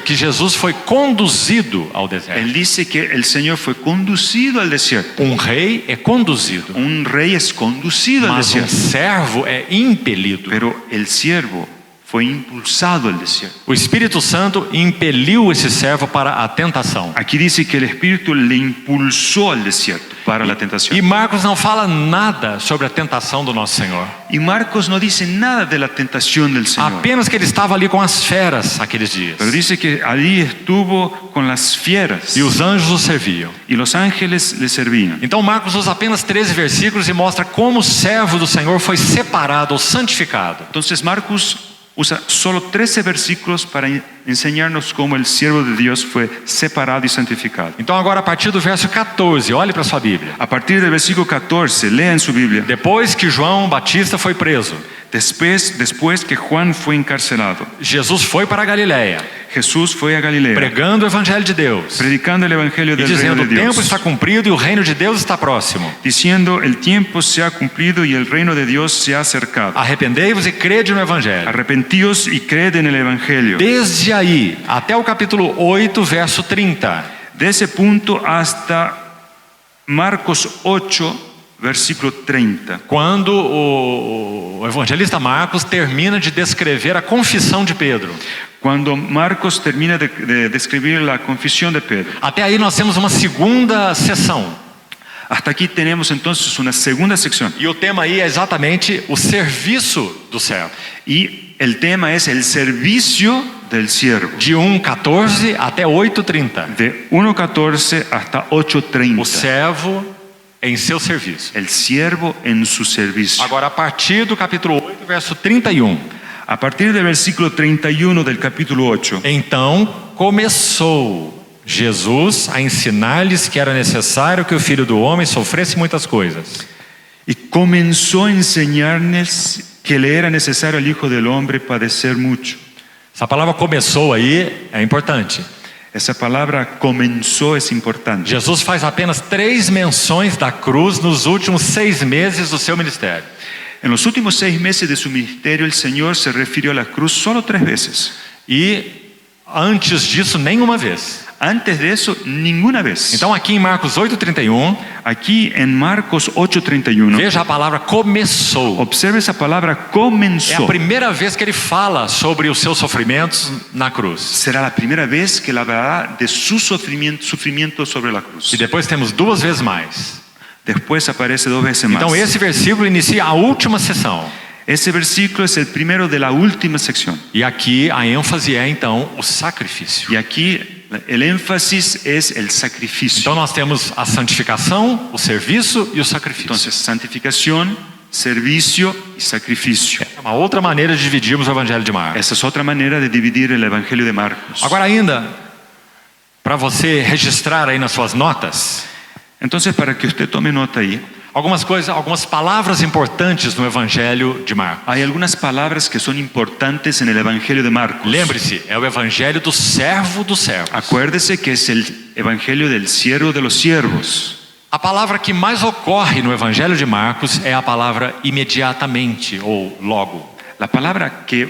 Jesus foi conduzido ao deserto. él dice que el Señor fue conducido al desierto. Rei é conduzido, Un rey es conducido al mas desierto, servo é impelido. pero el siervo fue impulsado al desierto. O Espírito Santo impeliu esse servo para a tentação. Aquí dice que el Espíritu le impulsó al desierto para la E tentación. Marcos não fala nada sobre a tentação do nosso Senhor. Y Marcos no dice nada de la tentación del Señor, Apenas que ele estava ali com as feras aqueles dias. pero dice que allí estuvo con las fieras E os anjos o serviam. y los ángeles le servían. Então Marcos usa apenas 13 versículos e mostra como o servo do Senhor foi separado ou santificado. Entonces Marcos usa solo 13 versículos para enseñarnos cómo el siervo de Dios fue separado y santificado. Então agora a partir do verso 14, olhe para sua Bíblia. A partir del versículo 14, lea en su Biblia. Depois que João Batista foi preso, Después que Juan fue encarcelado, Jesus foi para a Galiléia, Jesús fue a Galilea, pregando o evangelho de Deus predicando el evangelio e del reino dizendo: de o tempo Dios, está cumprido e o reino de Deus está próximo. diciendo: el tiempo se ha cumplido y el reino de Dios se ha acercado. Arrependei-vos e crede no evangelho. Arrepentíos y creed en el evangelio. Desde aí até o capítulo 8, verso 30. De ese punto hasta Marcos 8, versículo 30. Quando o evangelista Marcos termina de descrever a confissão de Pedro. Cuando Marcos termina de describir la confesión de Pedro. Até aí nós temos uma segunda sessão. Hasta aquí tenemos entonces una segunda sección. E o tema aí é exatamente o serviço do servo. Y el tema es el servicio del siervo. De 1:14 até 8:30. De 1:14 hasta O 8:30. servo em seu serviço. El siervo en su servicio. Agora, a partir do capítulo 8, verso 31. A partir del versículo 31 del capítulo 8. Então começou Jesus a ensinar-lhes que era necessário que o Filho do Homem sofresse muitas coisas. Y comenzó a enseñarles que le era necesario al Hijo del Hombre padecer mucho. Essa palavra começou aí é importante. Esa palabra comenzó es importante. Jesus faz apenas 3 menções da cruz nos últimos 6 meses do seu ministério. En los últimos 6 meses de su ministerio, el Señor se refirió a la cruz solo 3 veces. E antes disso, nenhuma vez. Antes de eso, ninguna vez. Então aqui em Marcos 8:31, Aquí en Marcos 8:31, veja a palavra começou. observe esa palabra É a comenzó. primeira vez que ele fala sobre os seus sofrimentos na cruz. Será la primera vez que él hablará de su sufrimiento sobre la cruz. E depois temos 2 vezes mais. Después aparece 2 veces más. Então esse versículo inicia a última sessão. Ese versículo es el primero de la última sección. E aqui a ênfase é então o sacrifício. Y aquí el énfasis es el sacrificio. Então nós temos a santificação, o serviço e o sacrifício. Entonces, santificación, servicio y sacrificio. É uma outra maneira de dividirmos o Evangelho de Marcos. Esa es otra manera de dividir el Evangelio de Marcos. Agora ainda, para você registrar aí nas suas notas, Entonces, para que usted tome nota ahí, algumas palavras importantes no Evangelho de Marcos. hay algunas palabras que son importantes en el Evangelio de Marcos. Lembre-se, é o Evangelho do servo dos servos. Acuérdese que es el Evangelio del siervo de los siervos. A palavra que mais ocorre no Evangelho de Marcos é a palavra imediatamente ou logo. La palabra que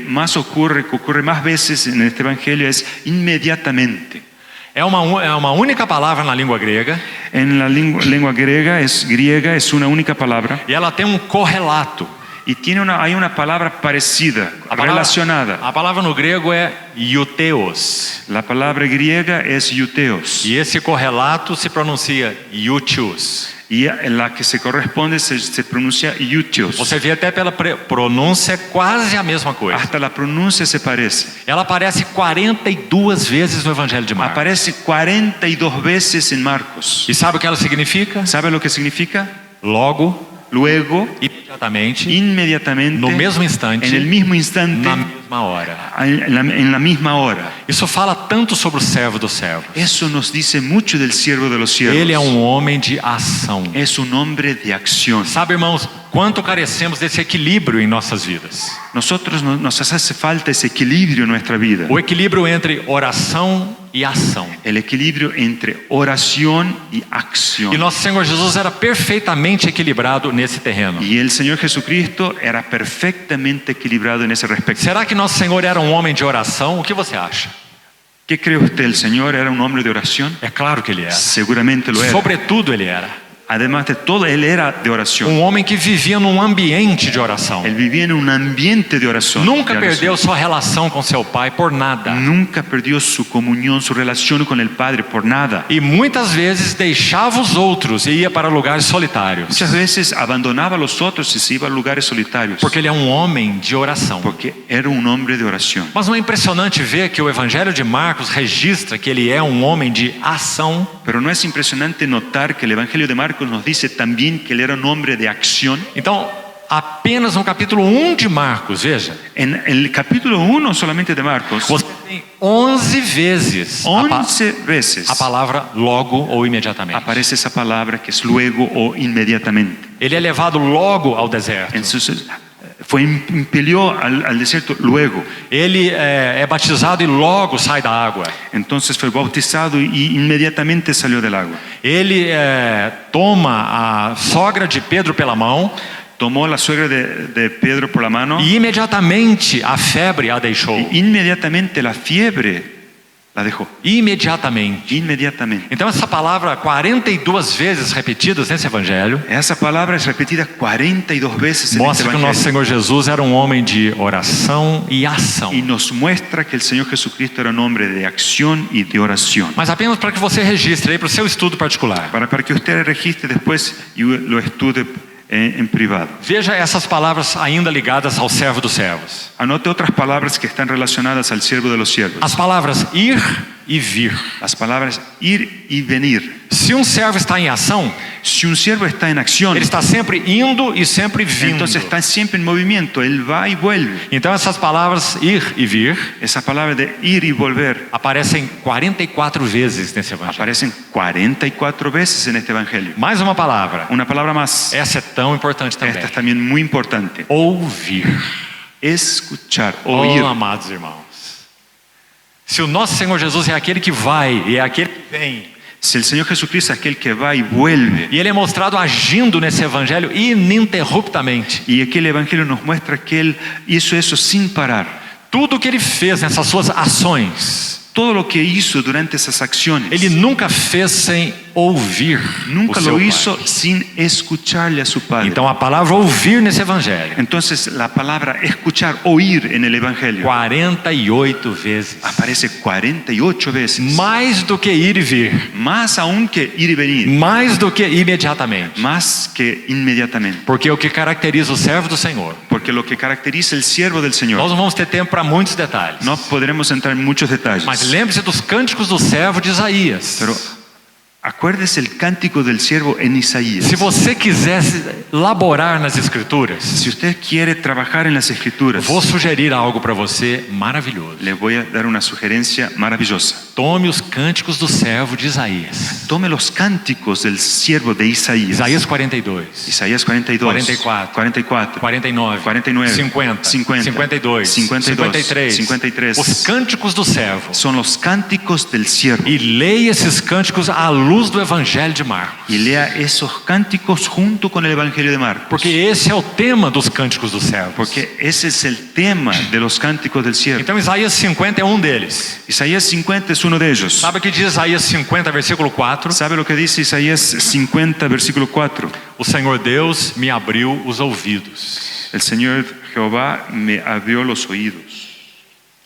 ocurre más veces en este Evangelio es inmediatamente. É uma única palavra na língua grega En la lengua griega es una única palabra e ela tem um correlato. y hay una palabra parecida, relacionada. A palavra no grego é iuteos. La palabra griega es iuteos E esse correlato se pronuncia iutios. y la que se corresponde se pronuncia iutios. Você vê até pela pronúncia quase a mesma coisa. Hasta la pronuncia se parece. Ela aparece 42 vezes no Evangelho de Marcos. Aparece 42 veces en Marcos. E sabe o que ela significa? ¿Sabe lo que significa? Logo, Luego, imediatamente, inmediatamente, no mesmo instante, en el mismo instante, na mesma hora. en la misma hora. Isso fala tanto sobre o servo dos servos. Eso nos dice mucho del siervo de los siervos. Ele é um homem de ação. Es un hombre de acción. Sabe, irmãos, quanto carecemos desse equilíbrio em nossas vidas. Nosotros nos hace falta ese equilibrio en nuestra vida. O equilíbrio entre oração e ação. El equilibrio entre oración y acción. E nosso Senhor Jesus era perfeitamente equilibrado nesse terreno. Y el Señor Jesucristo era perfectamente equilibrado en ese respecto. Será que nosso Senhor era um homem de oração? O que você acha? ¿Qué cree usted? ¿El Señor era un hombre de oración? É claro que ele era. Seguramente lo era. Sobretudo ele era. Además de todo, él era de oración. Um homem que vivia num ambiente de oração. Él vivía en un ambiente de oración. Nunca de oración. perdeu sua relação com seu pai por nada. Nunca perdió su comunión, su relación con el Padre por nada. E muitas vezes deixava os outros e ia para lugares solitários. Muchas veces abandonaba a los otros y se iba a lugares solitarios. Porque ele é um homem de oração. Porque era un hombre de oración. Mas não é impressionante ver que o Evangelho de Marcos registra que ele é um homem de ação? Pero no es impresionante notar que el Evangelio de Marcos nos dice también que él era un hombre de acción. Então, apenas no capítulo 1 de Marcos, veja. En el capítulo 1 solamente de Marcos, Você tem 11 vezes 11 veces a palavra logo ou imediatamente. aparece esa palabra que es luego o inmediatamente. Ele é levado logo ao deserto. Entonces impelió al desierto luego. Ele é batizado e logo sai da água. Entonces fue bautizado y inmediatamente salió del agua. Ele toma a sogra de Pedro pela mão. Tomó la suegra de Pedro por la mano E imediatamente a febre a deixou. y inmediatamente la fiebre la dejó. Imediatamente. Inmediatamente. Então essa palavra 42 vezes repetidas nesse evangelho Esa palabra es repetida 42 veces en este mostra que o nosso evangelio. Senhor Jesus era um homem de oração e ação. Y nos muestra que el Señor Jesucristo era un hombre de acción y de oración. Mas apenas para que você registre aí para o seu estudo particular. Para que usted registre después y lo estude en privado. Veja essas palavras ainda ligadas ao servo dos servos. Anote otras palabras que están relacionadas al siervo de los siervos. As palavras ir e vir. Las palabras ir y venir. Se um servo está em ação, Si un siervo está en acción, ele está sempre indo e sempre vindo. entonces está siempre en movimiento, él va y vuelve. Então essas palavras ir e vir Esa palabra de ir y volver aparecem 44 vezes nesse evangelho. aparecen 44 veces en este evangelio. Mais uma palavra. Una palabra más. Essa é tão importante também. Esta es también muy importante. Ouvir. Escuchar, oír. Oh, amados irmãos. Se o nosso Senhor Jesus é aquele que vai e é aquele que vem, Si el Señor Jesucristo es aquel que va y vuelve, e ele é mostrado agindo nesse evangelho ininterruptamente, y aquel evangelio nos muestra que Él hizo eso sin parar. tudo o que ele fez nessas suas ações, Todo lo que hizo durante esas acciones, ele nunca fez sem ouvir nunca o seu lo Pai. hizo sin escucharle a su Padre. Então a palavra ouvir nesse evangelho, Entonces la palabra escuchar, oír en el evangelio 48 vezes. aparece 48 veces. Mais do que ir e vir, Más aún que ir y venir, mais do que imediatamente. más que inmediatamente. Porque o que caracteriza o servo do Senhor, Porque lo que caracteriza el siervo del nós Señor, não vamos ter tempo para muitos detalhes. no podremos entrar en muchos detalles. Mas lembre-se dos cânticos do servo de Isaías. Pero acuérdese el cántico del siervo en Isaías. Se você quisesse laborar nas escrituras, Si usted quiere trabajar en las escrituras, vou sugerir algo para você maravilhoso. le voy a dar una sugerencia maravillosa. Tome os cânticos do servo de Isaías. Tome los cánticos del siervo de Isaías. Isaías 42, Isaías 42, 44, 44, 49, 49, 50, 50, 52, 52, 53. 53. Os cânticos do servo. Son los cánticos del siervo. E leia esses cânticos à luz do Evangelho de Marcos. Y lea esos cánticos junto con el Evangelio de Marcos. Porque esse é o tema dos cânticos do servo. Porque ese es el tema de los cánticos del siervo. Então Isaías 50 é um deles. Isaías 50 es uno de ellos. Sabe o que diz Isaías 50, versículo 4? ¿Sabe lo que dice Isaías 50, versículo 4? O Senhor Deus me abriu os ouvidos. El Señor Jehová me abrió los oídos.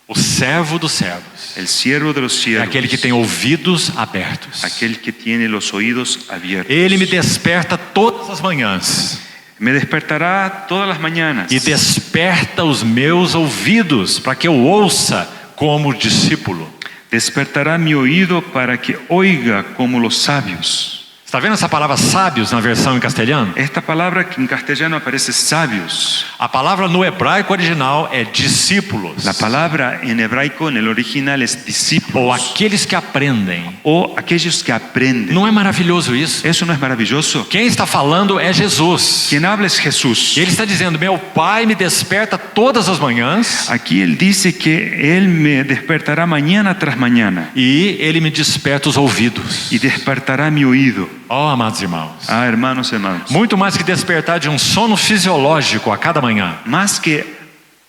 O servo dos servos El siervo de los é siervos. aquele que tem ouvidos abertos. Aquel que tiene los oídos abiertos. Ele me desperta todas as manhãs Me despertará todas las mañanas. e desperta os meus ouvidos para que eu ouça como discípulo. Despertará mi oído para que oiga como los sabios. Está vendo essa palavra sábios na versão em castelhano? Esta palabra que en castellano aparece sabios. A palavra no hebraico original é discípulos, La palabra en hebraico en el original es ou discípulos. aqueles que aprendem. O aquellos que aprenden. Não é maravilhoso isso? ¿Eso no es maravilloso? Quem está falando é Jesus. Quien habla es Jesús. E ele está dizendo: meu Pai me desperta todas as manhãs Aquí Él dice que Él me despertará mañana tras mañana e ele me desperta os ouvidos. y despertará mi oído. Oh, amados irmãos, Ah, hermanos, hermanos. muito mais que despertar de um sono fisiológico a cada manhã, Más que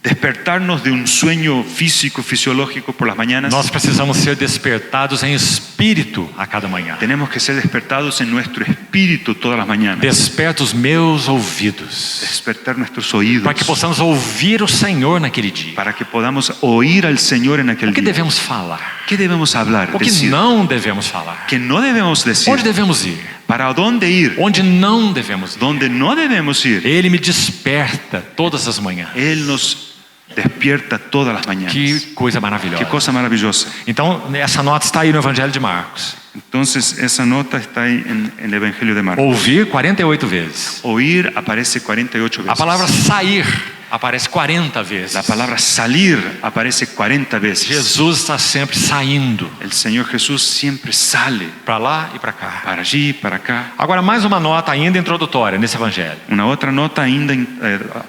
despertarnos de un sueño físico, fisiológico por las mañanas, nós precisamos ser despertados em espírito a cada manhã. tenemos que ser despertados en nuestro espíritu todas las mañanas. Desperta os meus ouvidos Despertar nuestros oídos para que possamos ouvir o Senhor naquele dia. para que podamos oír al Señor en aquel O que día. devemos falar? ¿Qué debemos hablar? O que Decir? não devemos falar? Que no debemos decir. Onde devemos ir? ¿Para dónde ir? Onde não devemos ir? ¿Dónde no debemos ir? Ele me desperta todas as manhãs. Él nos despierta todas las mañanas. Que coisa Qué maravilhosa. cosa maravillosa. Então, essa nota está aí no Evangelho de Marcos. Entonces, esa nota está ahí en el Evangelio de Marcos. Ouvir 48 vezes. Oír aparece 48 A veces. palavra sair aparece 40 vezes. La palabra salir aparece 40 veces. Jesus está sempre saindo El Señor Jesús siempre sale para lá e para cá. para allí, para acá. Agora, mais uma nota ainda introdutória nesse Evangelho. Una otra nota ainda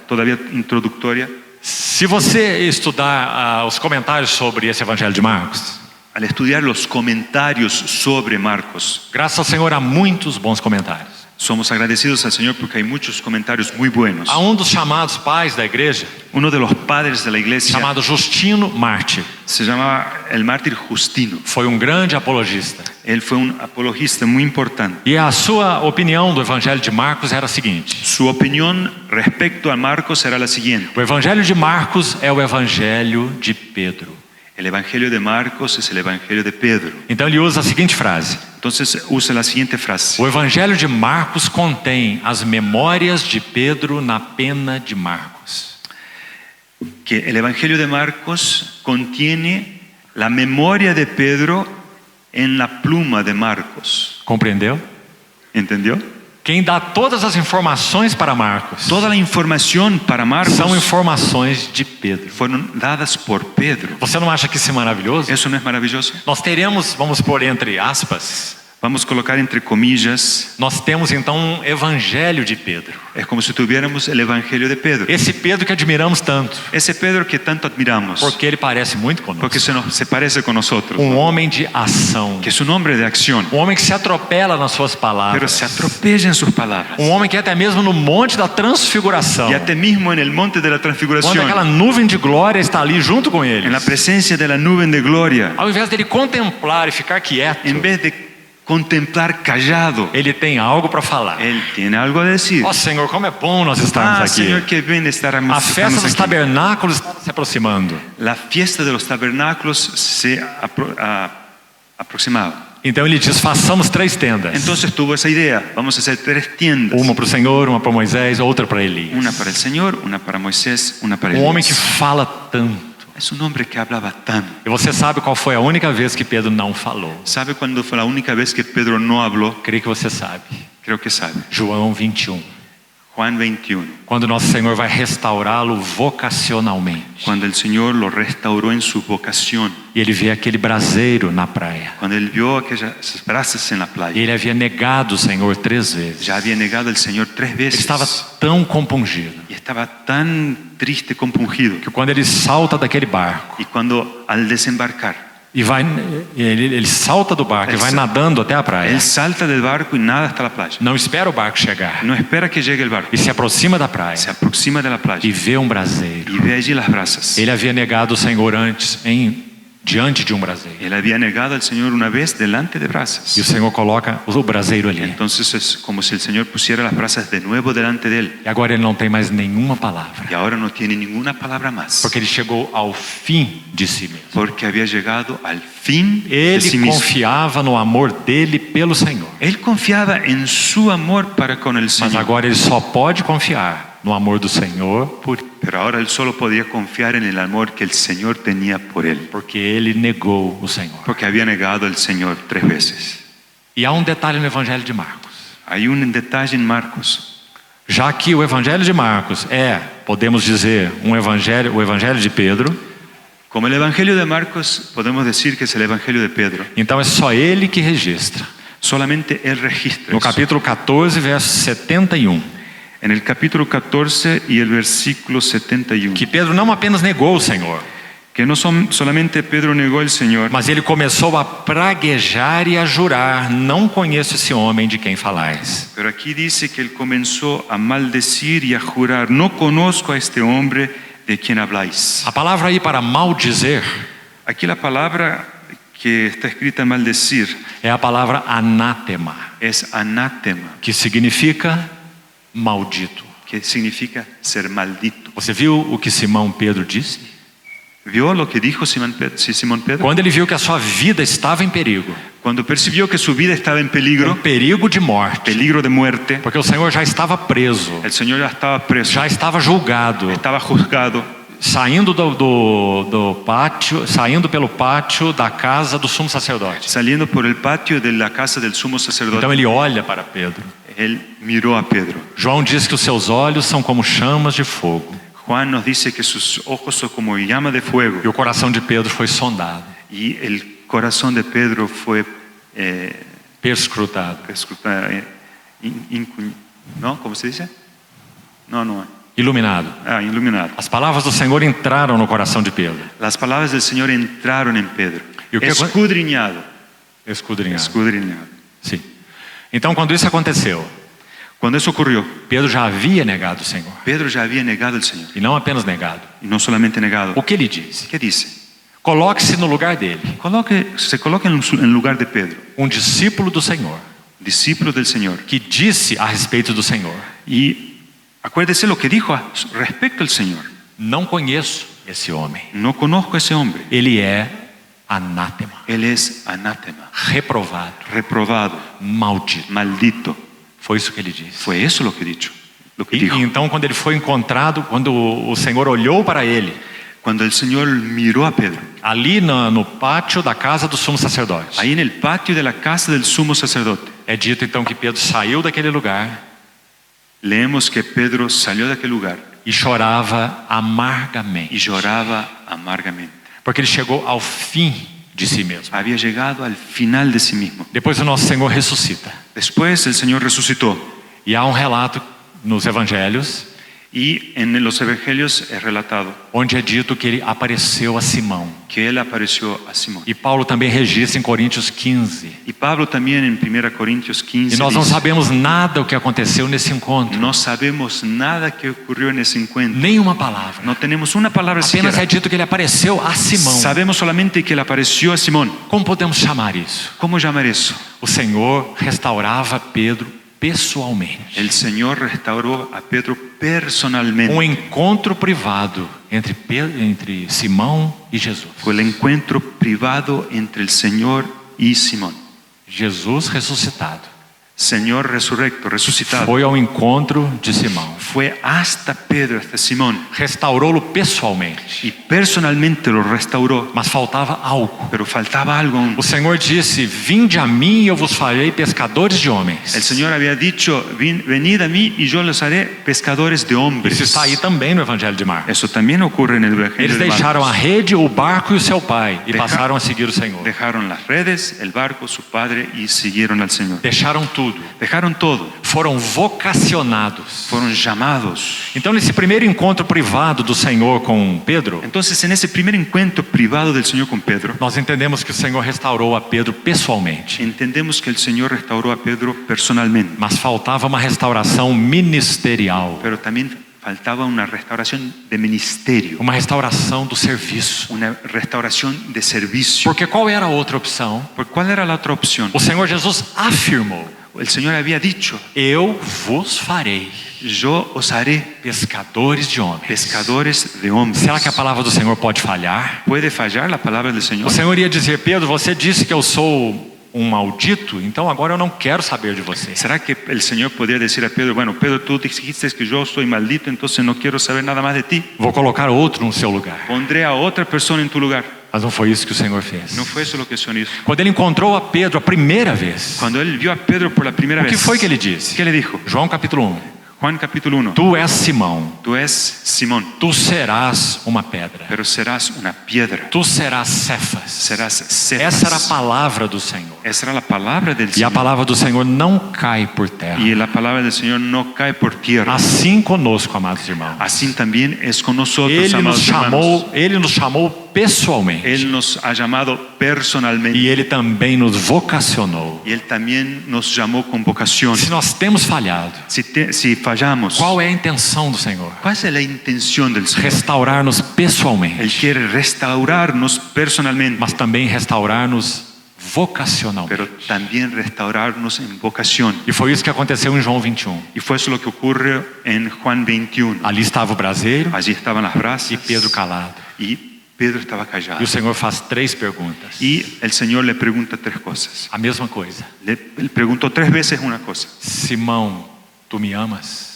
todavía introductoria. Se você estudar os comentários sobre esse Evangelho de Marcos, Al estudiar los comentarios sobre Marcos, graças ao Senhor há muitos bons comentários. somos agradecidos al Señor porque hay muchos comentarios muy buenos. Há um dos chamados pais da igreja, Uno de los padres de la iglesia chamado Justino Mártir, se llamaba el mártir Justino. foi um grande apologista. Él fue un apologista muy importante. E a sua opinião do Evangelho de Marcos era a seguinte: Su opinión respecto a Marcos era la siguiente. o Evangelho de Marcos é o Evangelho de Pedro. El Evangelio de Marcos es el Evangelio de Pedro. Então ele usa a seguinte frase: Entonces usa la siguiente frase. O Evangelho de Marcos contém as memórias de Pedro na pena de Marcos. Que el Evangelio de Marcos contiene la memoria de Pedro en la pluma de Marcos. Compreendeu? ¿Entendió? Quem dá todas as informações para Marcos Toda la información para Marcos são informações de Pedro. fueron dadas por Pedro. Você não acha que isso é maravilhoso? ¿Eso no es maravilloso? Nós teremos, vamos pôr entre aspas, Vamos a colocar entre comillas, nós temos então um evangelho de Pedro. es como si tuviéramos el Evangelio de Pedro. Esse Pedro que admiramos tanto, Ese Pedro que tanto admiramos, porque ele parece muito porque conosco. se parece con nosotros, Um homem de ação, que es un hombre de acción, um homem que se atropela nas suas pero palavras, se atropella en sus palabras. um homem que até mesmo no monte da transfiguração, Y hasta mismo en el monte de la quando transfiguración, aquela nuvem de glória está ali junto com en la eles, presencia de la nube de gloria, ao invés dele contemplar e ficar quieto, en vez de contemplar callado, ele tem algo para falar. él tiene algo a decir. Ó Senhor, como é bom nós estarmos aqui. Señor, qué bien estar A festa estamos dos aquí. tabernáculos está se aproximando. La fiesta de los tabernáculos se aproximaba. Então ele diz: façamos 3 tendas. Entonces tuvo esa idea, vamos a hacer 3 tiendas. Uma para o Senhor, uma para Moisés, outra para Elias. Una para el Señor, una para Moisés, una para Um homem que Elías. fala tanto. Es un hombre que hablaba tanto. E você sabe qual foi a única vez que Pedro não falou? ¿Sabe cuándo fue la única vez que Pedro no habló? Creio que você sabe. Creo que sabe. João 21. Juan 21. Quando nosso Senhor vai restaurá-lo vocacionalmente. Cuando el Señor lo restauró en su vocación. E ele vê aquele braseiro na praia. Cuando él vio aquellas brasas en la E playa. ele havia negado o Senhor 3 vezes. Ya había negado al Señor 3 Ele veces. estava tão compungido Y estaba tan triste, compungido. que quando ele salta daquele barco Y cuando al desembarcar, e vai, ele salta do barco e vai nadando até a praia. él salta del barco y nada hasta la playa. Não espera o barco chegar No espera que llegue el barco. e se aproxima da praia Se aproxima de la playa e vê um braseiro. y ve allí las brasas. Ele havia negado o Senhor antes diante de um braseiro. Él había negado al Señor una vez delante de brasas. E o Senhor coloca o braseiro ali. Entonces es como si el Señor pusiera las brasas de nuevo delante de él. E agora ele não tem mais nenhuma palavra, Y ahora no tiene ninguna palabra más. porque ele chegou ao fim de si mesmo. Porque había llegado al fin de Ele sí mismo. confiava no amor dele pelo Senhor. Él confiaba en su amor para con el Mas Señor. agora ele só pode confiar no amor do Senhor Pero ahora él solo podía confiar en el amor que el Señor tenía por él. porque ele negou o Senhor. Porque había negado al Señor 3 veces. E há um detalhe no Evangelho de Marcos. Hay un detalle en Marcos. Já que o Evangelho de Marcos podemos dizer, o Evangelho de Pedro, Como el Evangelio de Marcos, podemos decir que es el Evangelio de Pedro. então é só ele que registra. Solamente él registra No eso. capítulo 14, verso 71, En el capítulo 14 y el versículo 71. que Pedro não apenas negou o Senhor, Que no solamente Pedro negó al Señor, mas ele começou a praguejar e a jurar: não conheço esse homem de quem falais. pero aquí dice que él comenzó a maldecir y a jurar: no conozco a este hombre de quien habláis. A palavra aí para maldizer Aquí la palabra que está escrita maldecir é a palavra anátema, es anátema, que significa maldito. que significa ser maldito. Você viu o que Simão Pedro disse? ¿Vio lo que dijo Simón Pedro? Quando ele viu que a sua vida estava em perigo, Cuando percibió que su vida estaba en um peligro, perigo de morte, peligro de muerte, porque o Senhor já estava preso, el Señor ya estaba preso, já estava julgado, estaba juzgado, saindo do pátio, saindo pelo pátio da casa do sumo sacerdote. saliendo por el patio de la casa del sumo sacerdote. Então ele olha para Pedro. Él miró a Pedro. João diz que os seus olhos são como chamas de fogo. Juan nos dice que sus ojos son como llama de fuego. E o coração de Pedro foi sondado, Y el corazón de Pedro fue perscrutado, ¿no? ¿Cómo se dice? No. iluminado. Iluminado. As palavras do Senhor entraram no coração de Pedro. Las palabras del Señor entraron en Pedro. ¿Y qué- Escudriñado. Escudrinhado. Escudriñado. Sim. Então, quando isso aconteceu, Cuando eso ocurrió, Pedro já havia negado o Senhor. Pedro ya había negado al Señor. E não apenas negado. Y no solamente negado. O que ele disse? ¿Qué dice? Coloque-se no lugar dele, Se coloca en lugar de Pedro, um discípulo do Senhor, discípulo del Señor. que disse a respeito do Senhor: Y acuérdese lo que dijo respecto al Señor. não conheço esse homem. No conozco a ese hombre. Ele é anátema, Él es anátema, reprovado, reprobado, maldito. maldito. Foi isso que ele disse. Fue eso lo que dicho, lo que E dijo. então, quando ele foi encontrado, quando o Senhor olhou para ele, Cuando el Señor miró a Pedro, ali no pátio da casa do sumo sacerdote, ahí en el patio de la casa del sumo sacerdote, é dito então que Pedro saiu daquele lugar leemos que Pedro salió de aquel lugar e chorava amargamente, y lloraba amargamente. porque ele chegou ao fim de si mesmo. Había llegado al final de sí mismo. Depois o nosso Senhor ressuscita. Después el Señor resucitó E há um relato nos evangelhos y en los evangelios es relatado onde é dito que ele apareceu a Simão. que él apareció a Simón. E Paulo também registra em Coríntios 15. Y Pablo también en 1 Corintios 15 E nós não dice, sabemos nada o que aconteceu nesse encontro. no sabemos nada que ocurrió en ese encuentro. Nenhuma palavra. No tenemos una palabra Apenas é siquiera. dito que ele apareceu a Simão. Sabemos solamente que él apareció a Simón. Como podemos chamar isso? ¿Cómo llamar eso? O Senhor restaurava Pedro pessoalmente. El Señor restauró a Pedro personalmente. Um encontro privado entre Simão e Jesus. Fue el encuentro privado entre el Señor y Simón. Jesus ressuscitado Señor resurrecto, resucitado. foi ao encontro de Simão. Fue hasta Pedro, hasta Simón. Restaurou-lo pessoalmente. Y personalmente lo restauró. Mas faltava algo. Pero faltaba algo aún. O Senhor disse: Vinde a mim e eu vos farei pescadores de homens. El Señor había dicho, venid a mí y yo los haré pescadores de hombres. Isso está aí também no Evangelho de Marcos. Eso también ocurre en el Eles Evangelio de deixaram a Marcos. rede, o barco e o seu pai e passaram a seguir o Senhor. Dejaron las redes, el barco, su padre y siguieron al Señor. Deixaram tudo. Dejaron todo. Foram vocacionados. Fueron llamados. Então, nesse primeiro encontro privado do Senhor com Pedro, Entonces, en ese primer encuentro privado del Señor con Pedro, nós entendemos que o Senhor restaurou a Pedro pessoalmente. entendemos que el Señor restauró a Pedro personalmente, Mas faltava uma restauração ministerial, pero también faltaba una restauración de ministerio, uma restauração do serviço. una restauración de servicio. Porque qual era a outra opção? ¿Por cuál era la otra opción? O Senhor Jesus afirmou: El Señor había dicho, Eu vos farei yo os haré pescadores de homens. pescadores de hombres. Será que a palavra do Senhor pode falhar? ¿Puede fallar la palabra del Señor? O Senhor ia dizer: Pedro, você disse que eu sou um maldito, então agora eu não quero saber de você. ¿Será que el Señor podría decir a Pedro, bueno, Pedro, tú dijiste que yo soy maldito, entonces no quiero saber nada más de ti? Vou colocar outro no seu lugar. Pondré a otra persona en tu lugar. Mas não foi isso que o Senhor fez. No fue eso lo que el Señor hizo. Quando ele encontrou a Pedro a primeira vez, Cuando él vio a Pedro por la primera o que vez, foi que ele disse? ¿qué le dijo? João capítulo 1. Juan capítulo 1. Tu és Simão, Tú es Simón, tu serás uma pedra. pero serás una piedra. Tu serás Cefas. Serás Cefas. Essa era a palavra do Senhor. Esa era la palabra del E a Señor. palavra do Senhor não cai por terra. Y la palabra del Señor no cae por tierra. Assim conosco, amados irmãos. Así también es con nosotros, Ele amados hermanos. nos chamou pessoalmente. Él nos ha llamado personalmente. E Ele também nos vocacionou. Y Él también nos llamó con vocación. Se nós temos falhado, Si fallamos, qual é a intenção do Senhor? ¿cuál es la intención del Señor? Restaurar-nos Él pessoalmente, quiere restaurarnos personalmente, mas também restaurar-nos vocacionalmente. pero también restaurarnos en vocación. E foi isso que aconteceu em João 21. Y fue eso lo que ocurre en Juan 21. Ali estava o braseiro Allí estaban las brasas e Pedro calado. y Pedro estaba callado. E o Senhor faz 3 perguntas. Y el Señor le pregunta 3 cosas. A mesma coisa. Él preguntó 3 veces una cosa. Simão, tu me amas?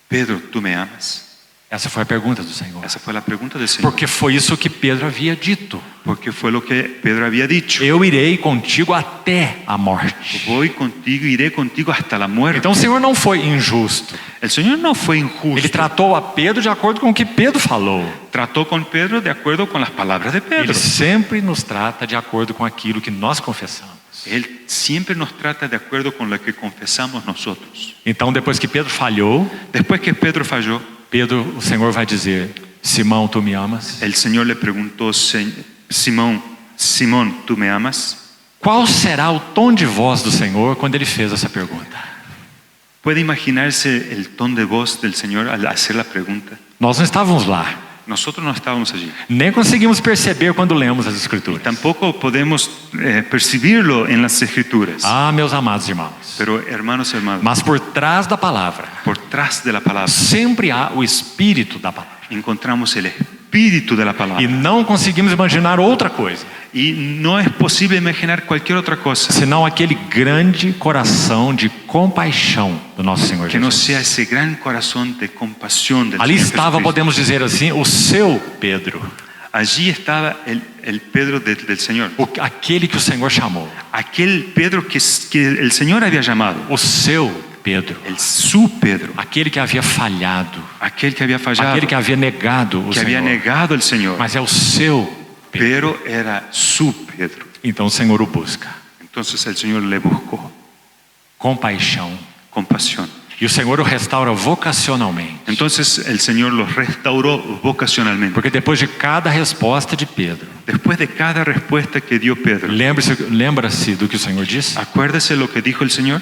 Pedro, ¿tú me amas? Essa foi a pergunta do Senhor. Esa fue la pregunta del Señor. Porque foi isso que Pedro havia dito. Porque fue lo que Pedro había dicho. Eu irei contigo até a morte. Voy contigo, iré contigo hasta la muerte. Então o Senhor não foi injusto. El Señor no fue injusto. Ele tratou a Pedro de acordo com o que Pedro falou. Trató con Pedro de acuerdo con las palabras de Pedro. Ele sempre nos trata de acordo com aquilo que nós confessamos. Él siempre nos trata de acuerdo con lo que confesamos nosotros. Então depois que Pedro falhou, Después que Pedro falló, o Senhor vai dizer: Simão, tu me amas? el Señor le preguntó, Simón, ¿tú me amas? Qual será o tom de voz do Senhor quando ele fez essa pergunta? ¿Puede imaginarse el tono de voz del Señor al hacer la pregunta? Nós não estávamos lá. Nosotros no estábamos allí. Nem conseguimos perceber quando lemos as Escrituras. Tampoco podemos percibirlo en las Escrituras. Ah, meus amados irmãos. Pero hermanos, Mas por trás da palavra, por trás de la palabra sempre há o Espírito da palavra. encontramos el espíritu de la palabra. E não conseguimos imaginar outra coisa, Y no es posible imaginar cualquier otra cosa senão aquele grande coração de compaixão do nosso Senhor que no Jesus. sea esse gran corazón de compasión del Ali Señor estava, Jesucristo. podemos dizer assim, o seu Pedro, Allí estaba el Pedro del Señor. aquele que o Senhor chamou, Aquel Pedro que el Señor había llamado. o seu Pedro, Su Pedro. aquele que havia falhado, Aquel que había fallado. aquele que havia negado o Que había Senhor, negado el Señor. mas é o seu Pedro. Pero era su Pedro. Então o Senhor o busca, Entonces el Señor le buscó compaixão, compasión. e o Senhor o restaura vocacionalmente. Entonces el Señor los restauró vocacionalmente. Porque depois de cada resposta de Pedro, Después de cada respuesta que dio Pedro, lembra-se do que o Senhor disse? acuérdese lo que dijo el Señor.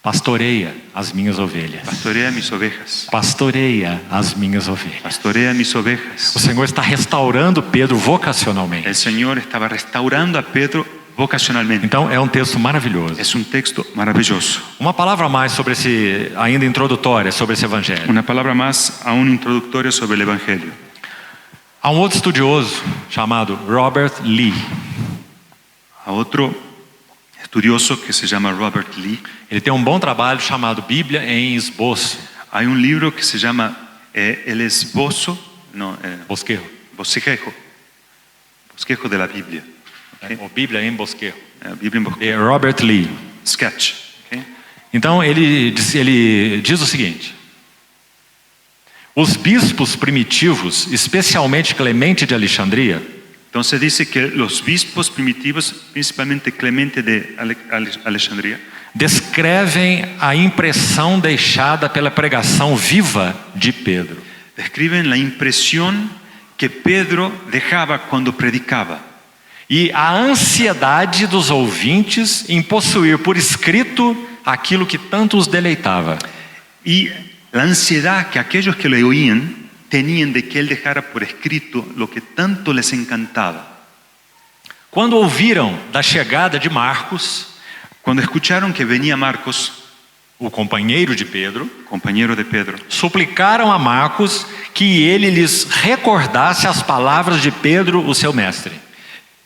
Pastoreia as minhas ovelhas. Pastorea mis ovejas. Pastoreia as minhas ovelhas. Pastorea mis O ovejas. Senhor está restaurando Pedro vocacionalmente. El Señor estaba restaurando a Pedro vocacionalmente. Então é um texto maravilhoso. Es un texto maravilloso. Uma palavra a mais sobre esse, ainda introdutória, sobre esse evangelho. Una palabra más a un introductorio sobre el Evangelio. Há um outro estudioso chamado Robert Lee. A otro estudioso que se llama Robert Lee. Ele tem um bom trabalho chamado Bíblia em Esboço. Hay un libro que se llama El esbozo, Bosquejo. bosquejo de la Biblia. Ou Bíblia em Bosquejo. Biblia en bosquejo. De Robert Lee. Sketch. Okay? Então ele diz o seguinte: os bispos primitivos, especialmente Clemente de Alexandria, Entonces dice que los bispos primitivos, principalmente Clemente de Alejandría, descrevem a impressão deixada pela pregação viva de Pedro. describen la impresión que Pedro dejaba cuando predicaba E a ansiedade dos ouvintes em possuir por escrito aquilo que tanto os deleitava. y la ansiedad que aquellos que le oían tenían de que él dejara por escrito lo que tanto les encantaba. Quando ouviram da chegada de Marcos, Cuando escucharon que venía Marcos, o companheiro de Pedro, compañero de Pedro, suplicaram a Marcos que ele lhes recordasse as palavras de Pedro, o seu mestre.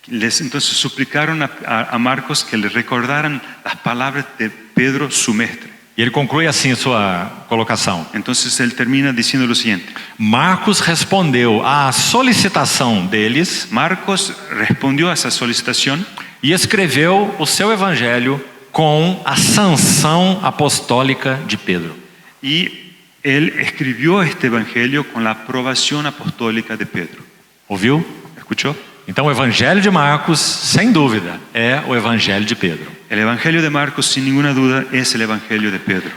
entonces suplicaron a Marcos que le recordaran las palabras de Pedro, su mestre. E ele conclui assim sua colocação. Entonces él termina diciendo lo siguiente: Marcos respondeu à solicitação deles Marcos respondió a esa solicitación e escreveu o seu evangelho com a sanção apostólica de Pedro. y él escribió este evangelio con la aprobación apostólica de Pedro. Ouviu? ¿Escuchó? Então o evangelho de Marcos, sem dúvida, é o evangelho de Pedro. El evangelio de Marcos, sin ninguna duda, es el evangelio de Pedro.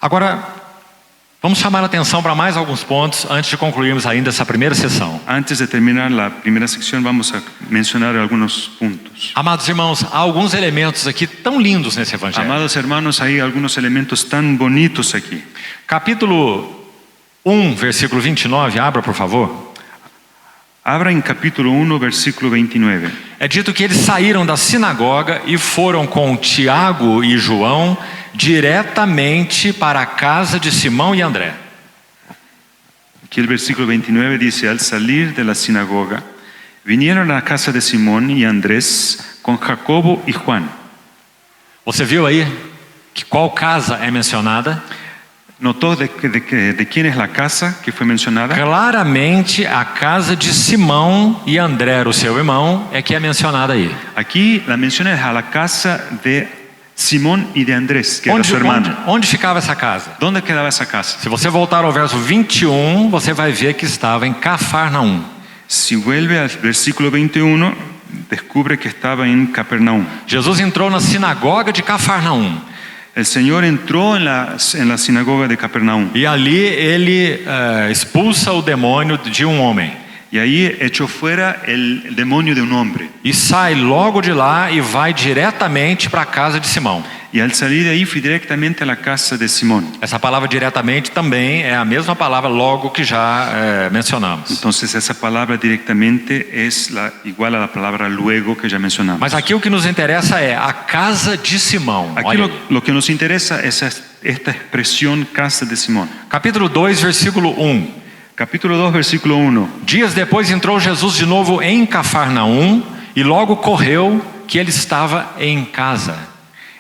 Agora, vamos chamar a atenção para mais alguns pontos antes de concluirmos ainda essa primeira sessão. Antes de terminar la primera sección, vamos a mencionar algunos puntos. Amados irmãos, há alguns elementos aqui tão lindos nesse evangelho. Amados hermanos, hay algunos elementos tan bonitos aquí. Capítulo 1, versículo 29, abra por favor. Abra en capítulo 1, versículo 29. É dito que eles saíram da sinagoga e foram com Tiago e João diretamente para a casa de Simão e André. Aquí el versículo 29 dice: al salir de la sinagoga, vinieron a la casa de Simón y Andrés con Jacobo y Juan. Você viu aí que qual casa é mencionada? ¿Notó de quién es la casa que fue mencionada? Claramente a casa de Simão e André, o seu irmão, é que é mencionada aí. Aquí la mención es a la casa de Simón y de Andrés, que era su hermano. Onde ficava essa casa? ¿Dónde quedaba esa casa? Se você voltar ao verso 21, você vai ver que estava em Cafarnaum. Si vuelve al versículo 21, descubre que estaba en Capernaum. Jesus entrou na sinagoga de Cafarnaum. El Señor entró en la sinagoga de Capernaum E ali ele expulsa o demônio de um homem. y ahí echó fuera el demonio de un hombre. E sai logo de lá e vai diretamente para a casa de Simão. Y al salir de ahí fui directamente a la casa de Simón. Essa palavra diretamente também é a mesma palavra logo que já mencionamos. Entonces esa palabra directamente es igual a la palabra luego que ya mencionamos. Mas aqui o que nos interessa é a casa de Simão. Aquí Olha aí. lo que nos interesa es esta expresión casa de Simón. Capítulo 2, versículo 1. Capítulo 2, versículo 1. Dias depois entrou Jesus de novo em Cafarnaum e logo correu que ele estava em casa.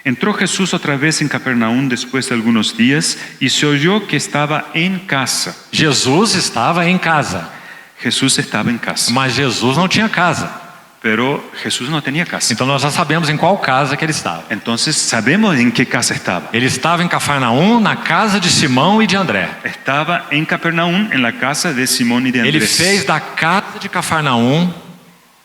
Entró Jesús otra vez en Capernaum después de algunos días y se oyó que estaba en casa. Jesus estava em casa, Jesús estaba en casa, mas Jesus não tinha casa. pero Jesús no tenía casa. Então nós já sabemos em qual casa que ele estava. Entonces sabemos en qué casa estaba. Ele estava em Cafarnaum, na casa de Simão e de André. Estaba en Capernaum, en la casa de Simón y de Ele Andrés. fez da casa de Cafarnaum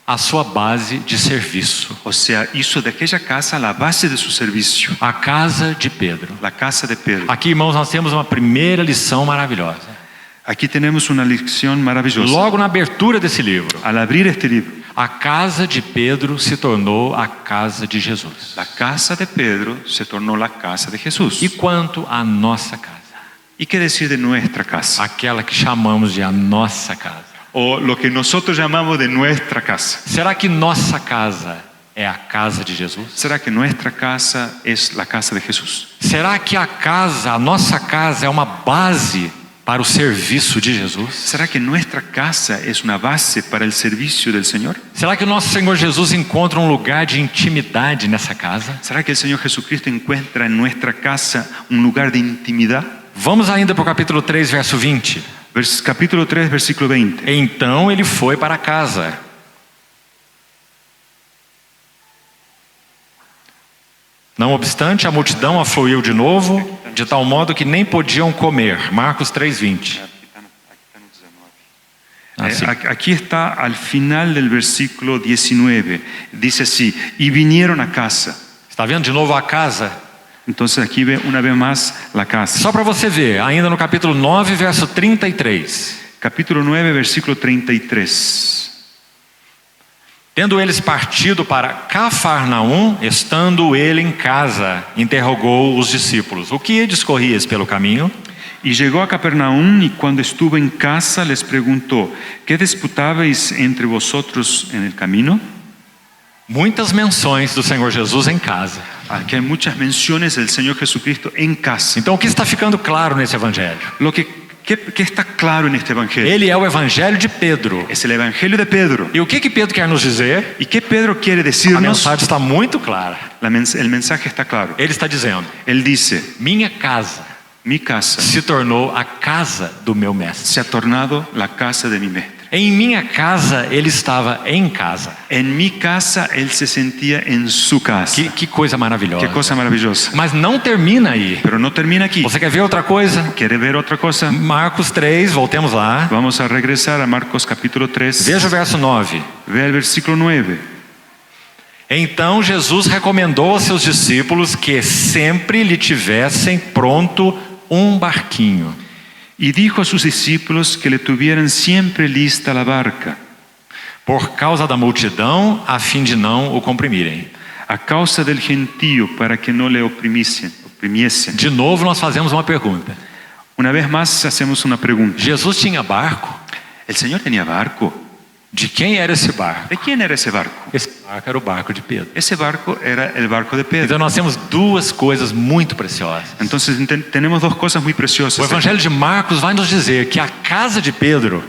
a sua base de serviço. O sea, hizo de aquella casa la base de su servicio, A casa de Pedro. la casa de Pedro. Aqui, irmãos, nós temos uma primeira lição maravilhosa. Aquí tenemos una lección maravillosa. Logo na abertura desse livro, Al abrir este libro, a casa de Pedro se tornou a casa de Jesus. la casa de Pedro se tornó la casa de Jesús. E quanto à nossa casa? ¿Y qué decir de nuestra casa? Aquela que chamamos de a nossa casa. O lo que nosotros llamamos de nuestra casa. Será que nossa casa é a casa de Jesus? ¿Será que nuestra casa es la casa de Jesús? Será que a nossa casa é uma base para o serviço de Jesus? ¿Será que nuestra casa es una base para el servicio del Señor? Será que o nosso Senhor Jesus encontra um lugar de intimidade nessa casa? ¿Será que el Señor Jesucristo encuentra en nuestra casa un lugar de intimidad? Vamos ainda para o capítulo 3, verso 20. Capítulo 3, versículo 20. Então ele foi para casa. Não obstante, a multidão afluiu de novo, de tal modo que nem podiam comer. Marcos 3:20. Sim. Aquí está al final del versículo 19. Dice así, y vinieron a casa. Está vendo de novo a casa? Entonces aquí ve una vez más la casa. Só para você ver, ainda no capítulo 9, verso 33. Capítulo 9, versículo 33. Tendo eles partido para Cafarnaum, estando ele em casa, interrogou os discípulos: o que discorríeis pelo caminho? Y llegó a Capernaum y cuando estuvo en casa les preguntó, ¿qué disputabais entre vosotros en el camino? Muitas menções do Senhor Jesus em casa. Aquí hay muchas menciones del Señor Jesucristo en casa. Então o que está ficando claro nesse evangelho? Lo que está claro en este evangelio Ele é o evangelho de Pedro. es el evangelio de Pedro. E o que Pedro quer nos dizer? ¿Y qué Pedro quiere A decirnos? mensagem está muito clara. El mensaje está claro. Ele está dizendo: Él dice, minha casa mi casa se tornou a casa do meu mestre. se ha tornado la casa de mi mestre. Em minha casa ele estava em casa. En mi casa él se sentía en su casa. Que coisa maravilhosa. Qué cosa maravillosa. Mas não termina aí. Pero no termina aquí. Você quer ver outra coisa? ¿Quiere ver otra cosa? Marcos 3, voltemos lá. Vamos a regresar a Marcos capítulo 3. Veja o verso 9. Ve el versículo 9. Então Jesus recomendou aos seus discípulos que sempre lhe tivessem pronto um barquinho. Y dijo a sus discípulos que le tuvieran siempre lista la barca, por causa da multidão, a fim de não o comprimirem. a causa del gentío, para que no le oprimiesen. De novo nós fazemos uma pergunta. Una vez más hacemos una pregunta. Jesus tinha barco? ¿El Señor tenía barco? De quem era esse barco? ¿De quién era ese barco? Esse barco era o barco de Pedro. Ese barco era el barco de Pedro. Então nós temos duas coisas muito preciosas. Entonces tenemos dos cosas muy preciosas. O Evangelho de Marcos vai nos dizer que a casa de Pedro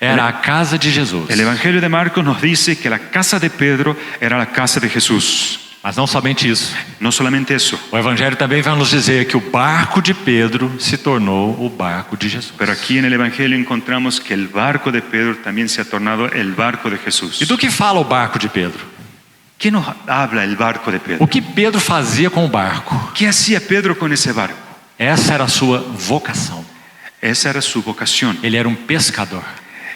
era a casa de Jesus. El Evangelio de Marcos nos dice que la casa de Pedro era la casa de Jesús. Mas não somente isso. No solamente eso, O Evangelho também vai nos dizer que o barco de Pedro se tornou o barco de Jesus. pero aquí en el Evangelio encontramos que el barco de Pedro también se ha tornado el barco de Jesús. E do que fala o barco de Pedro? ¿Qué nos habla el barco de O Pedro? que Pedro fazia com o barco? ¿Qué hacía Pedro con ese barco? Essa era a sua vocação. Esa era su vocación. Ele era um pescador.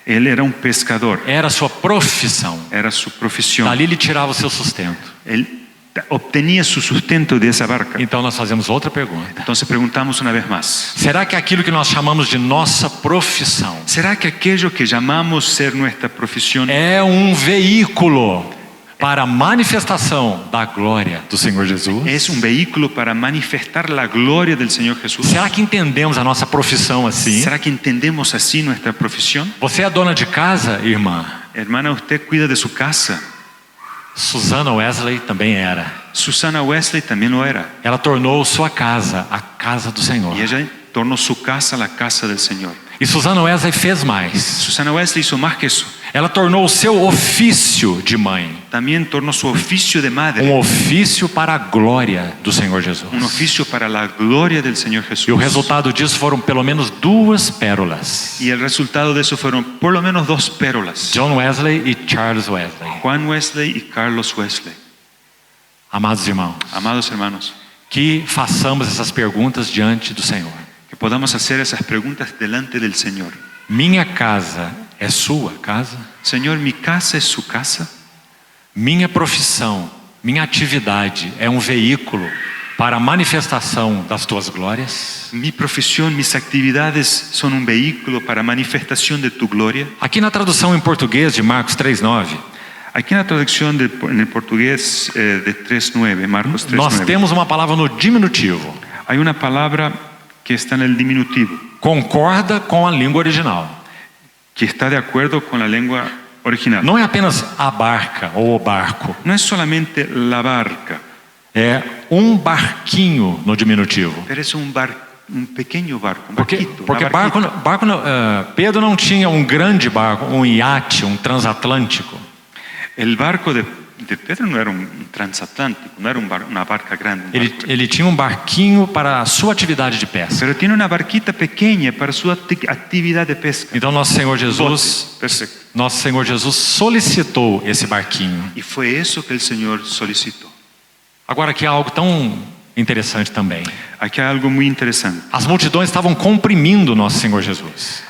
Él era un pescador, Era a sua profissão. era su profesión. Dali ele tirava o seu sustento. Él obtenía su sustento de esa barca. Então nós fazemos outra pergunta. Entonces preguntamos una vez más, Será que aquilo que nós chamamos de nossa profissão ¿será que aquello que llamamos ser nuestra profesión é um veículo para a manifestação da glória do Senhor Jesus? es un vehículo para manifestar la gloria del Señor Jesús? Será que entendemos a nossa profissão assim? ¿Será que entendemos así nuestra profesión? Você é dona de casa, irmã? Hermana, usted cuida de su casa. Susana Wesley também era. Susana Wesley también lo era. Ela tornou sua casa a casa do Senhor. Y ella tornó su casa la casa del Señor. E Susana Wesley fez mais. Susana Wesley hizo más que eso. Ela tornou o seu ofício de mãe También tornó su oficio de madre ofício para a glória do Senhor Jesus. un oficio para la gloria del Señor Jesús. E o resultado disso foram pelo menos 2 pérolas. Y el resultado de eso fueron por lo menos 2 pérolas. John Wesley e Charles Wesley. Juan Wesley y Carlos Wesley. Amados irmãos, Amados hermanos, que façamos essas perguntas diante do Senhor. que podamos hacer esas preguntas delante del Señor. Minha casa é sua casa? Señor, ¿mi casa es su casa? Minha profissão, minha atividade é um veículo para a manifestação das tuas glórias? Mi profesión, mis actividades son un vehículo para manifestación de tu gloria. Aqui na tradução em português de Marcos 3:9, Aquí en la traducción en el portugués de 3.9, Marcos nós 3.9, temos uma palavra no diminutivo. hay una palabra que está en el diminutivo, Concorda com a língua original. que está de acuerdo con la lengua original. Não é apenas a barca ou o barco. No es solamente la barca, É um barquinho no diminutivo. pero es un pequeño barco, un Porque barquito, una barco, barquita. Pedro não tinha um grande barco, um iate, um transatlântico. El barco de Pedro no era un transatlántico, no era una barca grande, Ele tinha um barquinho para a sua atividade de pesca. pero tiene una barquita pequeña para su actividad de pesca. Então nosso Senhor Bote, Jesus, perfecto. nosso Senhor Jesus solicitou esse barquinho. Y fue eso que el Señor solicitó. Agora aqui há algo tão interessante também. Aquí hay algo muy interesante. As multidões estavam comprimindo nosso Senhor Jesus.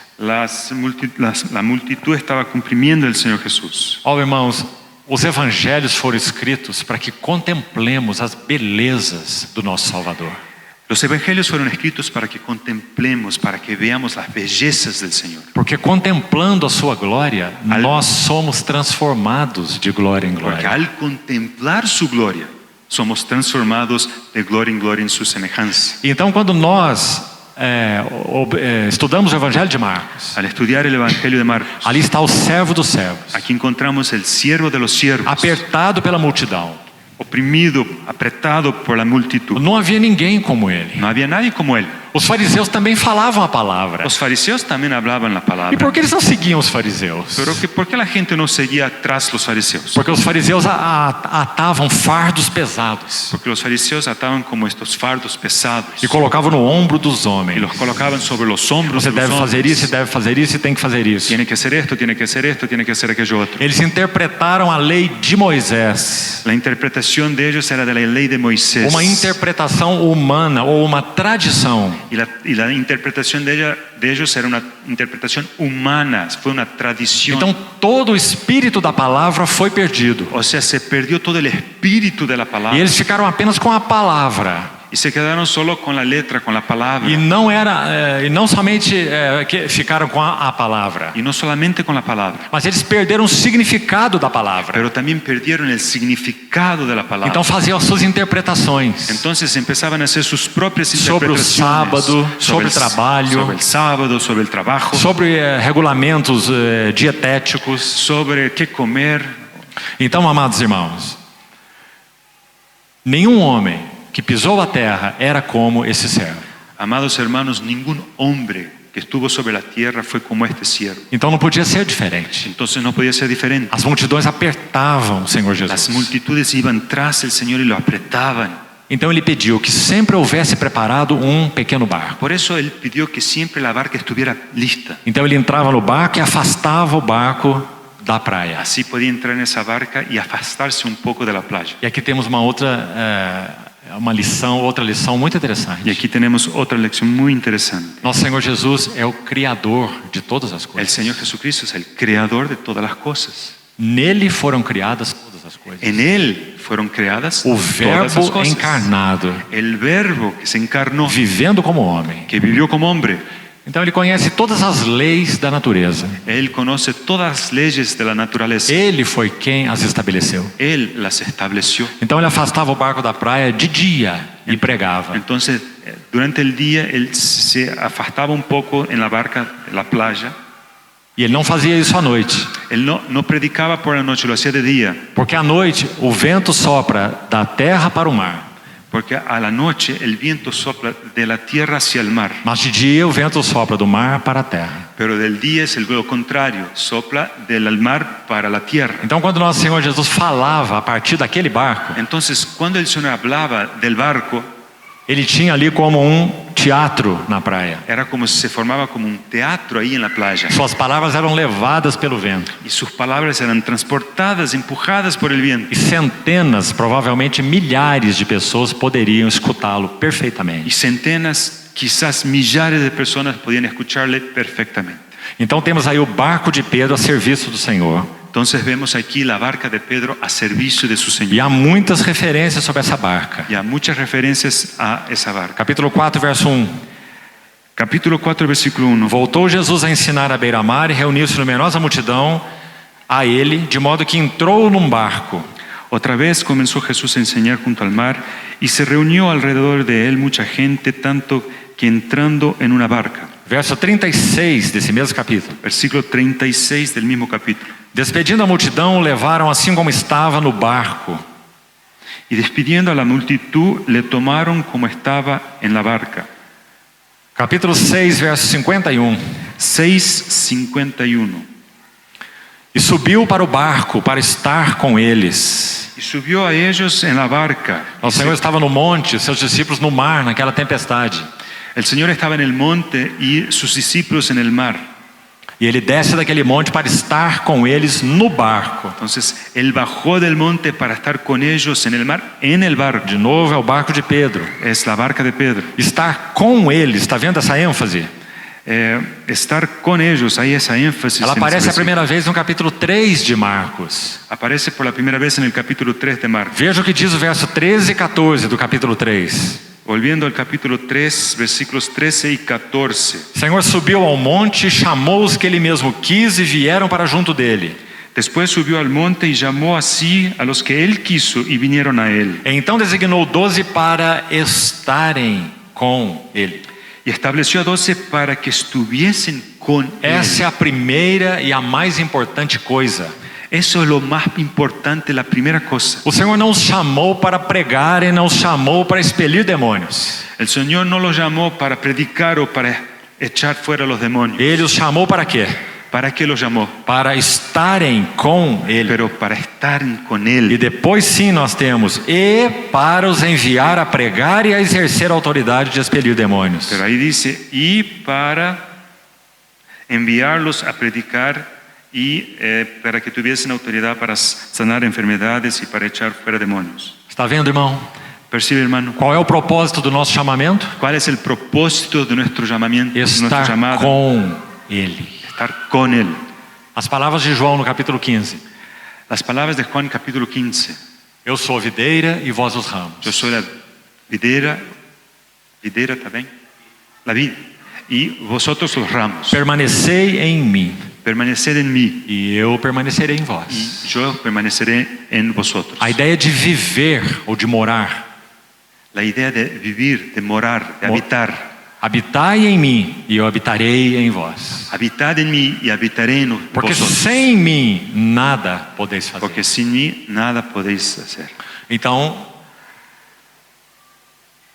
La multitud estaba comprimiendo el Señor Jesús. Ó, irmãos, os evangelhos foram escritos para que contemplemos as belezas do nosso Salvador. Los evangelios fueron escritos para que contemplemos, para que veamos las bellezas del Señor. Porque contemplando a sua glória, nós somos transformados de glória em Porque glória. al contemplar su gloria, somos transformados de gloria en gloria en su semejanza. Então, quando nós estudamos o Evangelho de Marcos, Al estudiar el Evangelio de Marcos, ali está o servo dos servos, aquí encontramos el siervo de los siervos, apertado pela multidão. oprimido, apretado por la multitud. Não havia ninguém como ele. No había nadie como él. Os fariseus também falavam a palavra. Los fariseos también hablaban la E palabra. por que eles não seguiam os fariseus? Pero ¿por qué la gente no seguía atrás los fariseos? Porque os fariseus atavam fardos pesados Porque los fariseos ataban como estos fardos pesados e colocavam no ombro dos y homens. los colocaban sobre los hombros Você de los deve fazer hombres. isso, deve fazer isso e tem que fazer isso. Tiene que hacer esto, tiene que hacer esto, tiene que hacer aquello otro. Eles interpretaram a lei de Moisés, La interpretación de ellos era de la ley de Moisés. uma interpretação humana ou uma tradição. Y la interpretación de ellos era una interpretación humana, fue una tradición. Então todo o espírito da palavra foi perdido. O sea, se perdió todo el espíritu de la palabra. E eles ficaram apenas com a palavra. Y se quedaron solo con la letra, con la palabra. E não somente que ficaram com a palavra, Y no solamente con la palabra, mas eles perderam o significado da palavra. pero también perdieron el significado de la palabra. Então faziam as suas interpretações Entonces empezaban a hacer sus propias sobre o interpretaciones sábado, sobre o trabalho, sobre el sábado, sobre el trabajo, sobre regulamentos dietéticos. sobre qué comer. Então, amados irmãos, nenhum homem que pisou a terra era como esse servo. Amados hermanos, ningún hombre que estuvo sobre la tierra fue como este siervo. Então não podia ser diferente. Entonces no podía ser diferente. As multidões apertavam o Senhor Las Jesus. multitudes iban tras el Señor y lo apretaban. Então ele pediu que sempre houvesse preparado um pequeno barco. Por eso él pidió que siempre la barca estuviera lista. Então ele entrava no barco e afastava o barco da praia. Así podía entrar en esa barca y afastarse un poco de la playa. E aqui temos outra lição muito Y interessante. aquí tenemos otra lección muy interesante. Nosso Senhor Jesus é o Criador de todas as El coisas. Señor Jesucristo es el creador de todas las cosas. Nele foram criadas todas as coisas. En Él fueron creadas O todas las Verbo cosas. encarnado, El Verbo que se encarnó, vivendo como homem. que vivió como hombre. Então ele conhece todas as leis da natureza. Él conoce todas las leyes de la naturaleza. Ele foi quem as estabeleceu. Él las estableció. Então ele afastava o barco da praia de dia e pregava. Entonces, durante el día, Él se afastaba un poco en la barca, en la playa. E ele não fazia isso à noite, Él no predicaba por la noche, lo hacía de día. porque à noite o vento sopra da terra para o mar. Porque a la noche el viento sopla de la tierra hacia el mar, Mas de dia o vento sopra do mar para a terra. pero del día es lo contrario, sopla del mar para la tierra. Então, quando nosso Senhor Jesus falava a partir daquele barco, Entonces, cuando el Señor hablaba del barco, ele tinha ali como teatro na praia. era como si se formaba como un teatro ahí en la playa. Suas palavras eram levadas pelo vento. Y sus palabras eran transportadas, empujadas por el viento. E centenas, provavelmente milhares de pessoas poderiam escutá-lo Y perfeitamente. centenas, quizás millares de personas podían escucharle perfectamente. Então temos aí o barco de Pedro a serviço do Senhor. Entonces vemos aquí la barca de Pedro a servicio de su E Señor. há muitas referências sobre essa barca. Y hay muchas referencias a esa barca. Capítulo 4, verso 1. Capítulo 4, versículo 1. Voltou Jesus a ensinar à beira-mar e reuniu-se numerosa multidão a ele, de modo que entrou num barco. Otra vez comenzó Jesús a enseñar junto al mar y se reunió alrededor de él mucha gente, tanto que entrando en una barca. Verso 36 desse mesmo capítulo. Versículo 36 del mismo capítulo. Despedindo a multidão, o levaram assim como estava no barco. Y despidiendo a la multitud, le tomaron como estaba en la barca. Capítulo 6, verso 51. 6:51. E subiu para o barco para estar com eles. Y subió a ellos en la barca. O Senhor estava no monte, seus discípulos no mar, naquela tempestade. El Señor estaba en el monte y sus discípulos en el mar. E ele desce daquele monte para estar com eles no barco. Entonces, él bajó del monte para estar con ellos en el mar, en el barco. De novo é o barco de Pedro. Es la barca de Pedro. Estar com eles, está vendo essa ênfase? Estar con ellos, hay esa énfasis. Ela en ese aparece a versículo. primeira vez no capítulo 3 de Marcos. Aparece por la primera vez en el capítulo 3 de Marcos. Veja o que diz o verso 13 e 14 do capítulo 3. Volviendo al capítulo 3, versículos 13 y 14. O Senhor subiu ao monte, chamou os que ele mesmo quis e vieram para junto dele. Después subió al monte y llamó así a los que él quiso y vinieron a él. Então designou 12 para estarem com ele. Y estableció a 12 para que estuviesen con Essa é él. a primeira e a mais importante coisa. Eso es lo más importante, la primera cosa. O Senhor não os chamou para pregar e não os chamou para expelir demônios. El Señor no los llamó para predicar o para echar fuera los demonios. Ele os chamou para quê? ¿Para qué los llamó? Para estarem com ele. Pero para estar con E él. depois sim nós temos e para os enviar a pregar e a exercer a autoridade de expelir demônios. Pero ahí dice, y para enviarlos a predicar y para que tuviesen autoridad para sanar enfermedades y para echar fuera demonios. Está vendo, irmão? ¿Percibe, hermano? Qual é o propósito do nosso chamamento? ¿Cuál es el propósito de nuestro llamamiento, de nuestro Estar llamado? com ele. Estar con él. As palavras de João no capítulo 15. Las palabras de Juan capítulo 15. Eu sou a videira e vós os ramos. Yo soy la videra también, la vid, y vosotros los ramos. Permanecei em mim Permaneced en mí e eu permanecerei em vós. y yo permaneceré en vosotros. A ideia de viver ou de morar. La idea de vivir, de morar, de habitar. Habitai em mim e eu habitarei em vós. Habitad en mí y habitaré en Porque vosotros. sem mim nada podeis fazer. Porque sin mí nada podéis hacer. Então,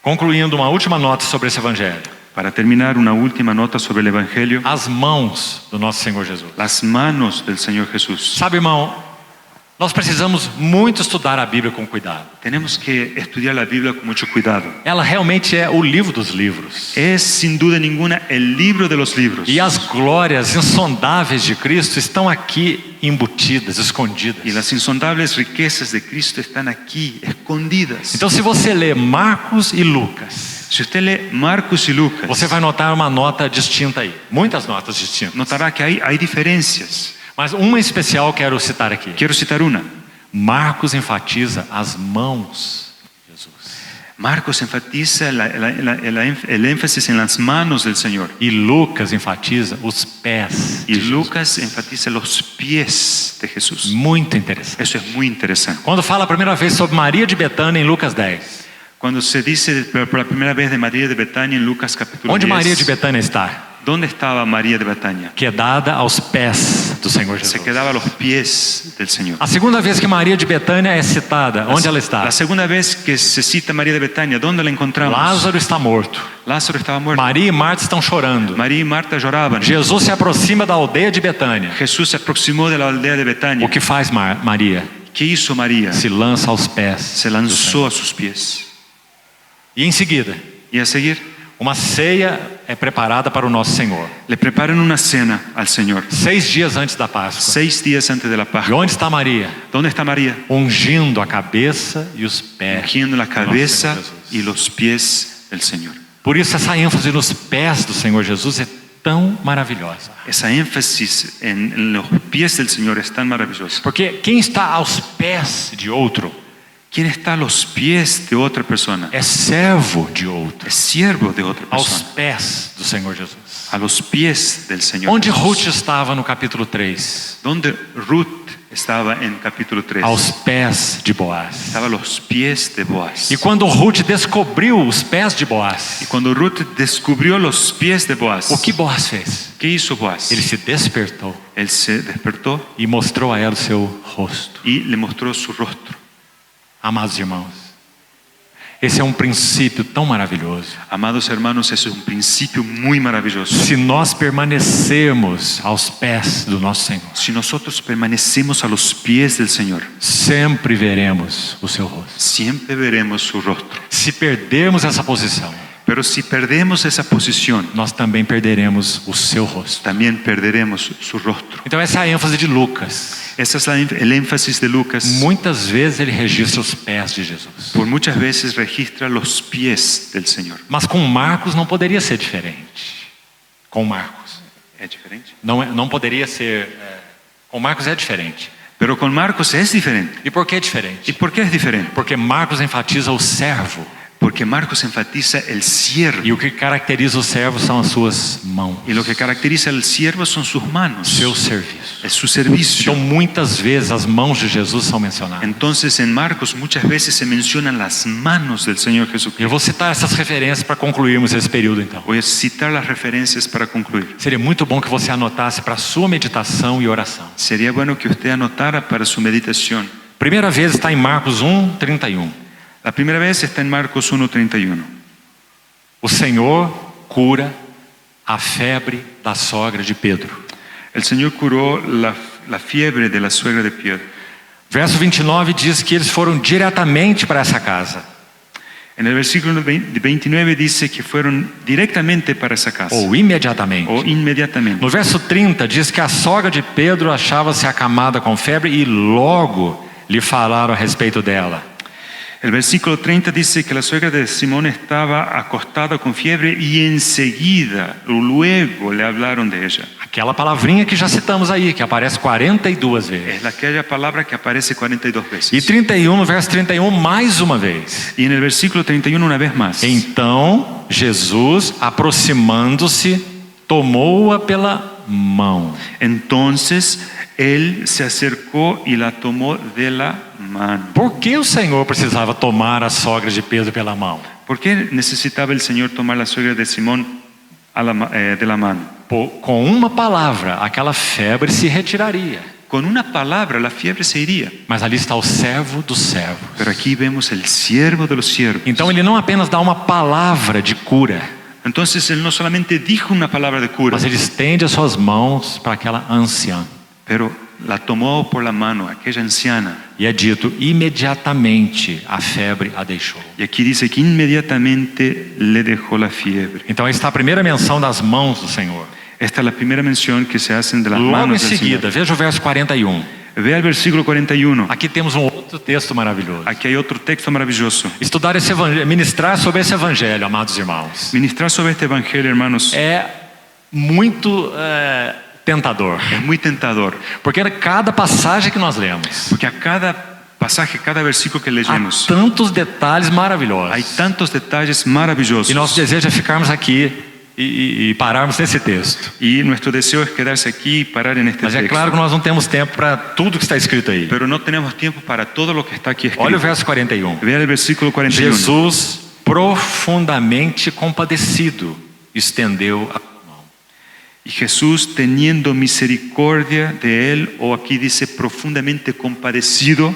concluindo uma última nota sobre esse evangelho. Para terminar, una última nota sobre el Evangelio. As mãos do nosso Senhor Jesus. Las manos del Señor Jesús. Sabe, irmão, nós precisamos muito estudar a Bíblia com cuidado. Tenemos que estudiar la Biblia con mucho cuidado. Ela realmente é o livro dos livros. Es sin duda ninguna el libro de los libros. E as glórias insondáveis de Cristo estão aqui embutidas, escondidas. Y las insondables riquezas de Cristo están aquí, escondidas. Então, se você lê Marcos e Lucas, Si usted lee Marcos y Lucas, você vai notar uma nota distinta aí. Muitas notas distintas. notará que hay diferencias. Mas uma em especial quero citar aqui. Quiero citar una. Marcos enfatiza as mãos de Jesus. Marcos enfatiza el énfasis en las manos del Señor. E Lucas enfatiza os pés de Y Jesus. Lucas enfatiza los pies de Jesús. Muito interessante. Eso es muy interesante. Quando fala a primeira vez sobre Maria de Betânia em Lucas 10. Cuando se dice por la primera vez de María de Betania en Lucas capítulo Onde 10, Maria de Betânia está? ¿Dónde estaba María de Betania? quedada aos pés do Senhor Jesus. Se quedaba a los pies del Señor. A segunda vez que Maria de Betânia é citada, onde ela está? La segunda vez que se cita María de Betania, ¿dónde la encontramos? Lázaro está morto. Lázaro estaba muerto. Maria e Marta estão chorando. María y Marta lloraban. Jesus se aproxima da aldeia de Betânia. Jesús se aproximó de la aldea de Betania. O que faz Maria? ¿Qué hizo María? Se lança aos pés. Se lanzó a sus pies. E em seguida, Y a seguir, uma ceia é preparada para o nosso Senhor. le preparan una cena al Señor. 6 dias antes da Páscoa. 6 días antes de la E Pascua. onde está Maria? ¿Dónde está María? Ungindo a cabeça e os pés. Ungiendo la do nosso cabeza Senhor Jesus. y los pies del Señor. Por isso essa ênfase nos pés do Senhor Jesus é tão maravilhosa. Esa énfasis en los pies del Señor es tan maravillosa. Porque quem está aos pés de outro ¿Quién está a los pies de otra persona? é servo de outro. Es siervo de otra Aos persona. pés do Senhor Jesus. A los pies del Señor. Onde Jesús. Ruth estava no capítulo 3? ¿Dónde Ruth estaba en capítulo 3? Aos pés de Boaz. Estaba a los pies de Boaz. E quando Ruth descobriu os pés de Boaz, Y cuando Ruth descubrió los pies de Boaz, o que Boaz fez? ¿qué hizo Boaz? Ele se despertou Él se despertó e mostrou a ela o seu rosto. y le mostró su rostro. Amados irmãos, esse é um princípio tão maravilhoso. Amados hermanos, eso es un principio muy maravilloso. Se nós permanecermos aos pés do nosso Senhor, Si nosotros permanecemos a los pies del Señor, sempre veremos o seu rosto. siempre veremos su rostro. Se perdermos essa posição, Pero si perdemos esa posición, nós também perderemos o seu rosto. también perderemos su rostro. Então essa é a ênfase de Lucas. Ese es el énfasis de Lucas. Muitas vezes ele registra os pés de Jesus. Por muchas veces registra los pies del Señor. Mas com Marcos não poderia ser diferente. Com Marcos. ¿Es diferente? Não poderia ser. Com Marcos é diferente. Pero con Marcos es diferente. E por que ¿Y diferente? por qué es diferente? Porque Marcos enfatiza o servo. Porque Marcos enfatiza el siervo. E o que caracteriza o servo são as suas mãos. Y lo que caracteriza al siervo son sus manos. Seu serviço. Es su servicio. Então muitas vezes as mãos de Jesus são mencionadas. Entonces en Marcos muchas veces se mencionan las manos del Señor Eu Jesucristo. vou citar essas referências para concluirmos esse período então. Voy a citar las referencias para concluir. Seria muito bom que você anotasse para a sua meditação e oração. Sería bueno que usted anotara para su meditación. Primeira vez está em Marcos 1:31. La primera vez está en Marcos 1:31. O Senhor cura a febre da sogra de Pedro. El Señor curó la fiebre de la suegra de Pedro. Verso 29 diz que eles foram diretamente para essa casa. En el versículo 29 dice que fueron directamente para esa casa. Ou imediatamente. O inmediatamente. No verso 30 diz que a sogra de Pedro achava-se acamada com febre e logo lhe falaram a respeito dela. El versículo 30 dice que la suegra de Simón estaba acostada con fiebre y enseguida, luego le hablaron de ella. Aquela palavrinha que já citamos aí, que aparece 42 vezes. Es aquella palabra que aparece 42 E veces. 31, no verso 31, mais uma vez. Y en el versículo 31 una vez más. Então, Jesus, aproximando-se, tomou-a pela mão. Entonces él se acercó y la tomó de la mano. Por que o Senhor precisava tomar a sogra de Pedro pela mão? ¿Por qué necesitaba el Señor tomar la suegra de Simón de la mano? Com uma palavra, aquela febre se retiraria. Con una palabra la fiebre se iría. Mas ali está o servo dos servos. Pero aquí vemos el siervo de los siervos. Então ele não apenas dá uma palavra de cura, Entonces él no solamente dijo una palabra de cura, mas ele estende as suas mãos para aquela anciã. pero la tomó por la mano, aquella anciana. E é dito, imediatamente a febre a deixou. Y aquí dice que inmediatamente le dejó la fiebre. Então aí está a primeira menção das mãos do Senhor. Esta es la primera mención que se hacen de las Logo em manos del seguida, Señor. veja o verso 41. Ve al versículo 41. Aqui temos um outro texto maravilhoso. Aquí hay otro texto maravilloso. Estudar esse evangelho, ministrar sobre esse evangelho, amados irmãos, Ministrar sobre este evangelio, hermanos, é muito tentador. es muy tentador. Porque cada passagem que nós lemos, Porque a cada pasaje, cada versículo que há leemos, tantos detalhes maravilhosos. hay tantos detalles maravillosos. E nosso desejo é ficarmos aqui e pararmos nesse texto. Y nuestro deseo es quedarse aquí y parar en este Mas é texto. claro que nós não temos tempo para tudo que está escrito aí. Pero no tenemos tiempo para todo lo que está aquí Olha o escrito. verso 41. Vea el versículo 41. Jesus, profundamente compadecido, estendeu a mão. Y Jesús, teniendo misericordia de él, o aquí dice profundamente compadecido,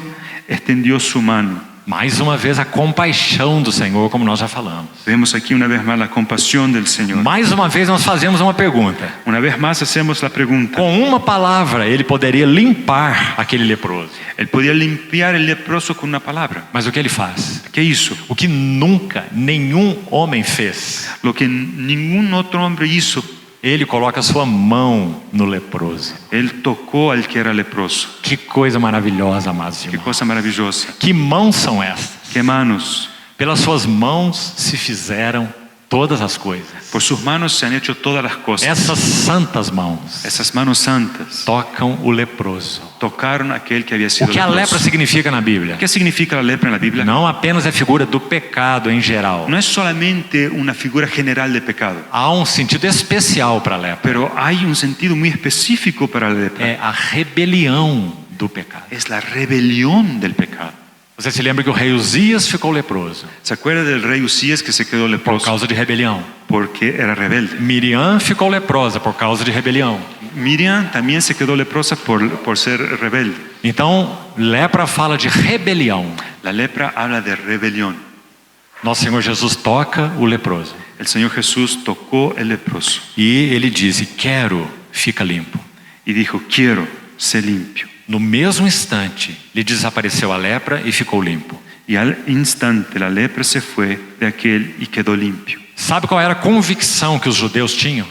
extendió su mano. Mais uma vez a compaixão do Senhor, como nós já falamos. Vemos aquí una vez más la compasión del Señor. Mais uma vez nós fazemos uma pergunta. Una vez más hacemos la pregunta. Com uma palavra ele poderia limpar aquele leproso. Él podía limpiar el leproso con una palabra. Mas o que ele faz? ¿Qué hizo? O que nunca nenhum homem fez. Lo que ningún otro hombre hizo. Ele coloca a sua mão no leproso. Él tocó al que era leproso. Que coisa maravilhosa, amados Qué irmãos. cosa maravillosa. Que mãos são estas? Qué manos. Pelas suas mãos se fizeram todas as coisas. Por sus manos se han hecho todas las cosas. Essas santas mãos Esas manos santas tocam o leproso. tocaron a aquel que había O sido que a lepra leproso. significa na Bíblia? ¿Qué significa la lepra en la Biblia? Não apenas é figura do pecado em geral. No es solamente una figura general de pecado, Há um sentido especial para a lepra. pero hay un sentido muy específico para la lepra. É a rebelião do pecado. Es la rebelión del pecado. Você se lembra que o rei Uzias ficou leproso ¿Se acuerda del rey Usías que se quedó por leproso? causa de rebelião. Porque era rebelde. Miriam ficou leprosa por causa de rebelião. Miriam también se quedó leprosa por ser rebelde. Então, lepra fala de rebelião. La lepra habla de rebelión. Nosso Senhor Jesus toca o leproso. El Señor Jesús tocó el leproso E ele diz: quero, fica limpo. y dijo, quiero ser limpio. No mesmo instante, lhe desapareceu a lepra e ficou limpo. Y al instante la lepra se fue de aquel y quedó limpio. Sabe qual era a convicção que os judeus tinham?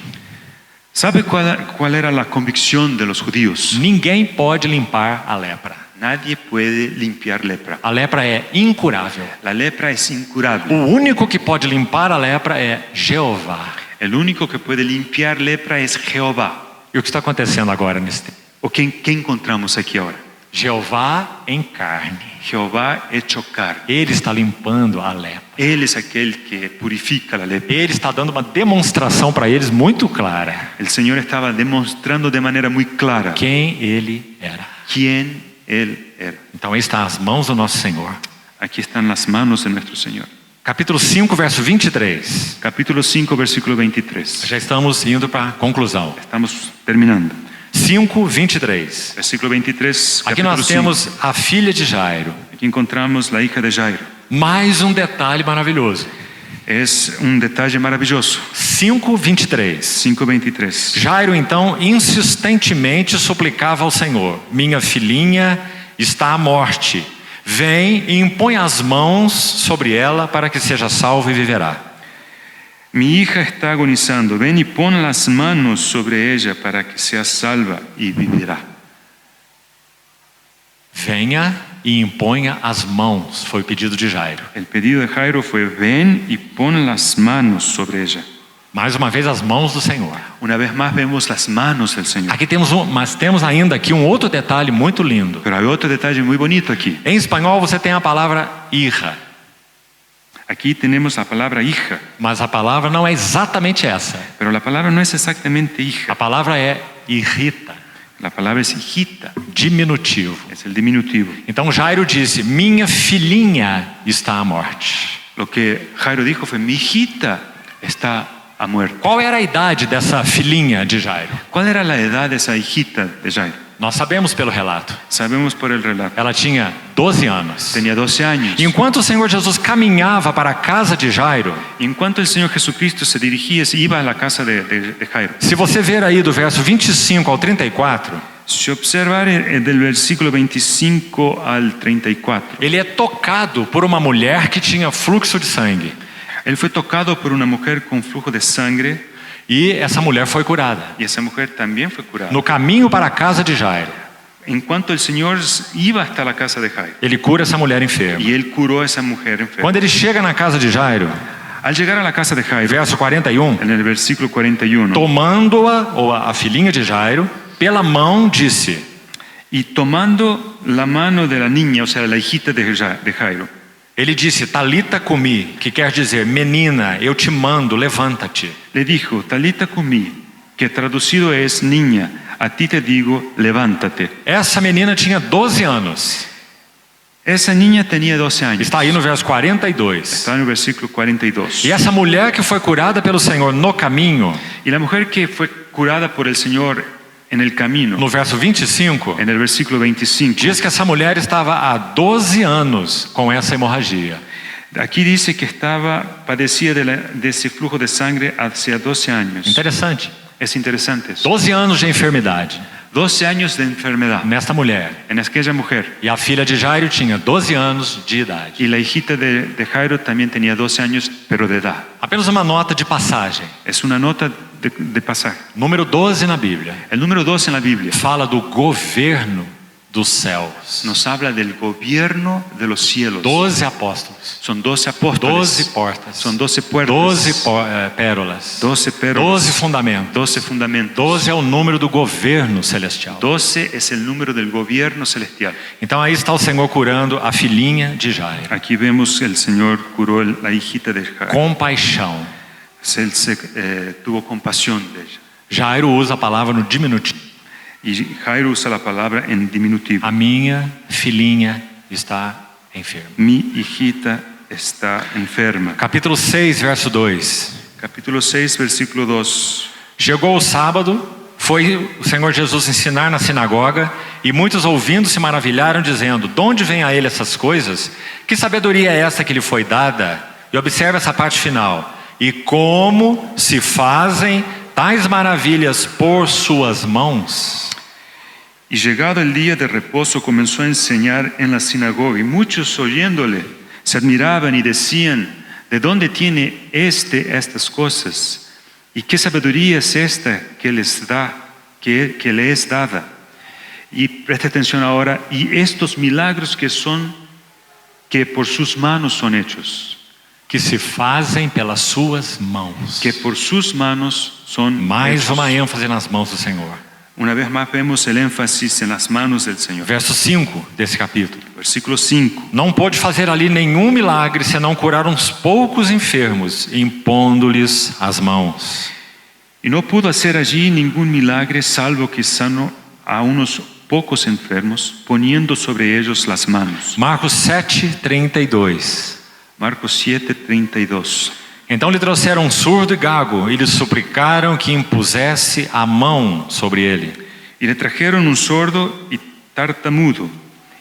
¿Sabe cuál era la convicción de los judíos? Ninguém pode limpar a lepra. Nadie puede limpiar lepra. A lepra é incurável. La lepra es incurable. O único que pode limpar a lepra é Jeová. El único que puede limpiar lepra es Jehová. E o que está acontecendo agora nesse tempo? ¿O qué encontramos aquí ahora? Jeová em carne. Jehová hecho carne. Ele está limpando a lepra. Él es aquel que purifica la lepra. Ele está dando uma demonstração para eles muito clara. El Señor estaba demostrando de manera muy clara Quem ele era. quién Él era. Então aí está as mãos do nosso Senhor. Aquí están las manos de nuestro Señor. Capítulo 5, verso 23. Capítulo 5, versículo 23. Já estamos indo para a conclusão. Estamos terminando. 5, 23. Versículo 23, Aqui capítulo nós 5. temos a filha de Jairo. Aquí encontramos la hija de Jairo. Mais um detalhe maravilhoso. Es un detalle maravilloso. 5, 23. 5:23. Jairo então insistentemente suplicava ao Senhor: minha filhinha está à morte. Vem e impõe as mãos sobre ela para que seja salva e viverá. Mi hija está agonizando. Ven y pon las manos sobre ella para que sea salva y vivirá. Venha e imponha as mãos, foi o pedido de Jairo. El pedido de Jairo fue: ven y pon las manos sobre ella. Mais uma vez as mãos do Senhor. Una vez más vemos las manos del Señor. Aqui mas temos ainda aqui um outro detalhe muito lindo. Pero hay otro detalle muy bonito aquí. Em espanhol você tem a palavra hija, Aquí tenemos la palabra hija, mas a palavra não é exatamente essa. pero la palabra no es exactamente hija. A palavra é irrita, La palabra es hijita, diminutivo. es el diminutivo. Então Jairo disse: minha filhinha está à morte. Lo que Jairo dijo fue: mi hijita está a muerte. Qual era a idade dessa filhinha de Jairo? ¿Cuál era la edad de esa hijita de Jairo? Nós sabemos pelo relato. Sabemos por el relato. Ela tinha 12 anos. Tenía 12 años. Enquanto o Senhor Jesus caminhava para a casa de Jairo, Y en cuanto el Señor Jesucristo se dirigía, se iba a la casa de Jairo. se você ver aí do verso 25 ao 34, Si observar del versículo 25 al 34, ele é tocado por uma mulher que tinha fluxo de sangue. él fue tocado por una mujer con flujo de sangre E essa mulher foi curada. y esa mujer también fue curada. No caminho para a casa de Jairo, En cuanto el Señor iba hasta la casa de Jairo, ele cura essa mulher enferma. y él curó a esa mujer enferma. Quando ele chega na casa de Jairo, Al llegar a la casa de Jairo, verso 41, en el versículo 41, tomando-a, ou a filhinha de Jairo, pela mão disse: y tomando la mano de la niña, o sea, la hijita de Jairo, ele disse, Talita cumi, que quer dizer, menina, eu te mando, levanta-te. le dijo: Talita cumi, que traducido es: niña, a ti te digo, levántate. Essa menina tinha 12 anos. Esa niña tenía 12 años. Está aí no verso 42. Está en el versículo 42. E essa mulher que foi curada pelo Senhor no caminho, Y la mujer que fue curada por el Señor en el camino. No verso 25, En el versículo 25. diz que essa mulher estava há 12 anos com essa hemorragia. Aquí dice que padecía de ese flujo de sangre hace 12 años. Interessante. Es interesante eso. 12 anos de enfermidade 12 años de enfermedad nesta mulher. en aquella mujer. E a filha de Jairo tinha 12 anos de idade. Y la hijita de Jairo también tenía 12 años, pero de edad. Apenas uma nota de passagem. Es una nota de pasaje. Número 12 na Bíblia El número 12 en la Biblia fala do governo dos céus. nos habla del gobierno de los cielos. 12 apóstolos, Son 12 apóstoles. 12 portas, Son 12 puertas. 12 pérolas, 12 pérolas. 12 fundamentos. 12 fundamentos. 12 é o número do governo celestial. 12 es el número del gobierno celestial. Então aí está o Senhor curando a filhinha de Jairo. Aquí vemos que el Señor curó la hijita de Jairo. Compaixão. Él tuvo compasión de ella. Jairo usa a palavra no diminutivo. Y Jairo usa la palabra en diminutivo. A minha filhinha está enferma. Mi hijita está enferma. Capítulo 6, verso 2. Capítulo 6, versículo 2. Chegou o sábado, foi o Senhor Jesus ensinar na sinagoga, e muitos ouvindo se maravilharam, dizendo: de onde vem a ele essas coisas? Que sabedoria é essa que lhe foi dada? E observa essa parte final. E como se fazem tais maravilhas por suas mãos? Y llegado el día de reposo comenzó a enseñar en la sinagoga, y muchos oyéndole se admiraban y decían: ¿de dónde tiene estas cosas? ¿Y qué sabiduría es esta que le es dada? Y preste atención ahora, y estos milagros que por sus manos son hechos. Que se fazem pelas suas mãos. Que por sus manos son Mais hechos. uma ênfase nas mãos do Senhor. Una vez más vemos el énfasis en las manos del Señor. Verso 5 desse capítulo. Versículo 5. Não pôde fazer ali nenhum milagre, senão curar uns poucos enfermos, impondo-lhes as mãos. Y no pudo hacer allí ningún milagre, salvo que sanó a unos pocos enfermos, poniendo sobre ellos las manos. Marcos 7:32. Marcos 7:32. Então lhe trouxeram um surdo e gago, e lhe suplicaram que impusesse a mão sobre ele. Y le trajeron un sordo y tartamudo,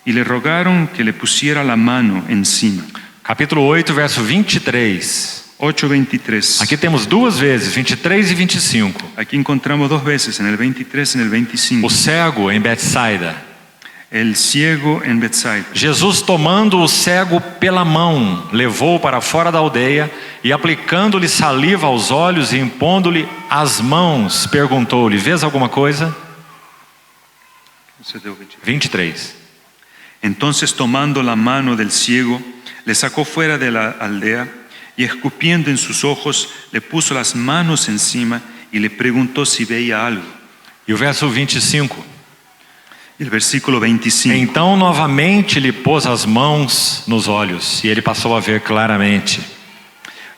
y le rogaron que le pusiera la mano encima. Capítulo 8, verso 23. 8:23. Aqui temos duas vezes, 23 e 25. Aquí encontramos dos veces, en el 23 y en el 25. O cego em Betsaida. El ciego en Betsaida. Jesus, tomando o cego pela mão, levou-o para fora da aldeia e, aplicando-lhe saliva aos olhos e impondo-lhe as mãos, perguntou-lhe: vês alguma coisa? 23. Entonces, tomando la mano del ciego, le sacó fuera de la aldea y, escupiendo en sus ojos, le puso las manos encima y le preguntó si veía algo. E o verso 25. El versículo 25. Então novamente lhe pôs as mãos nos olhos e ele passou a ver claramente.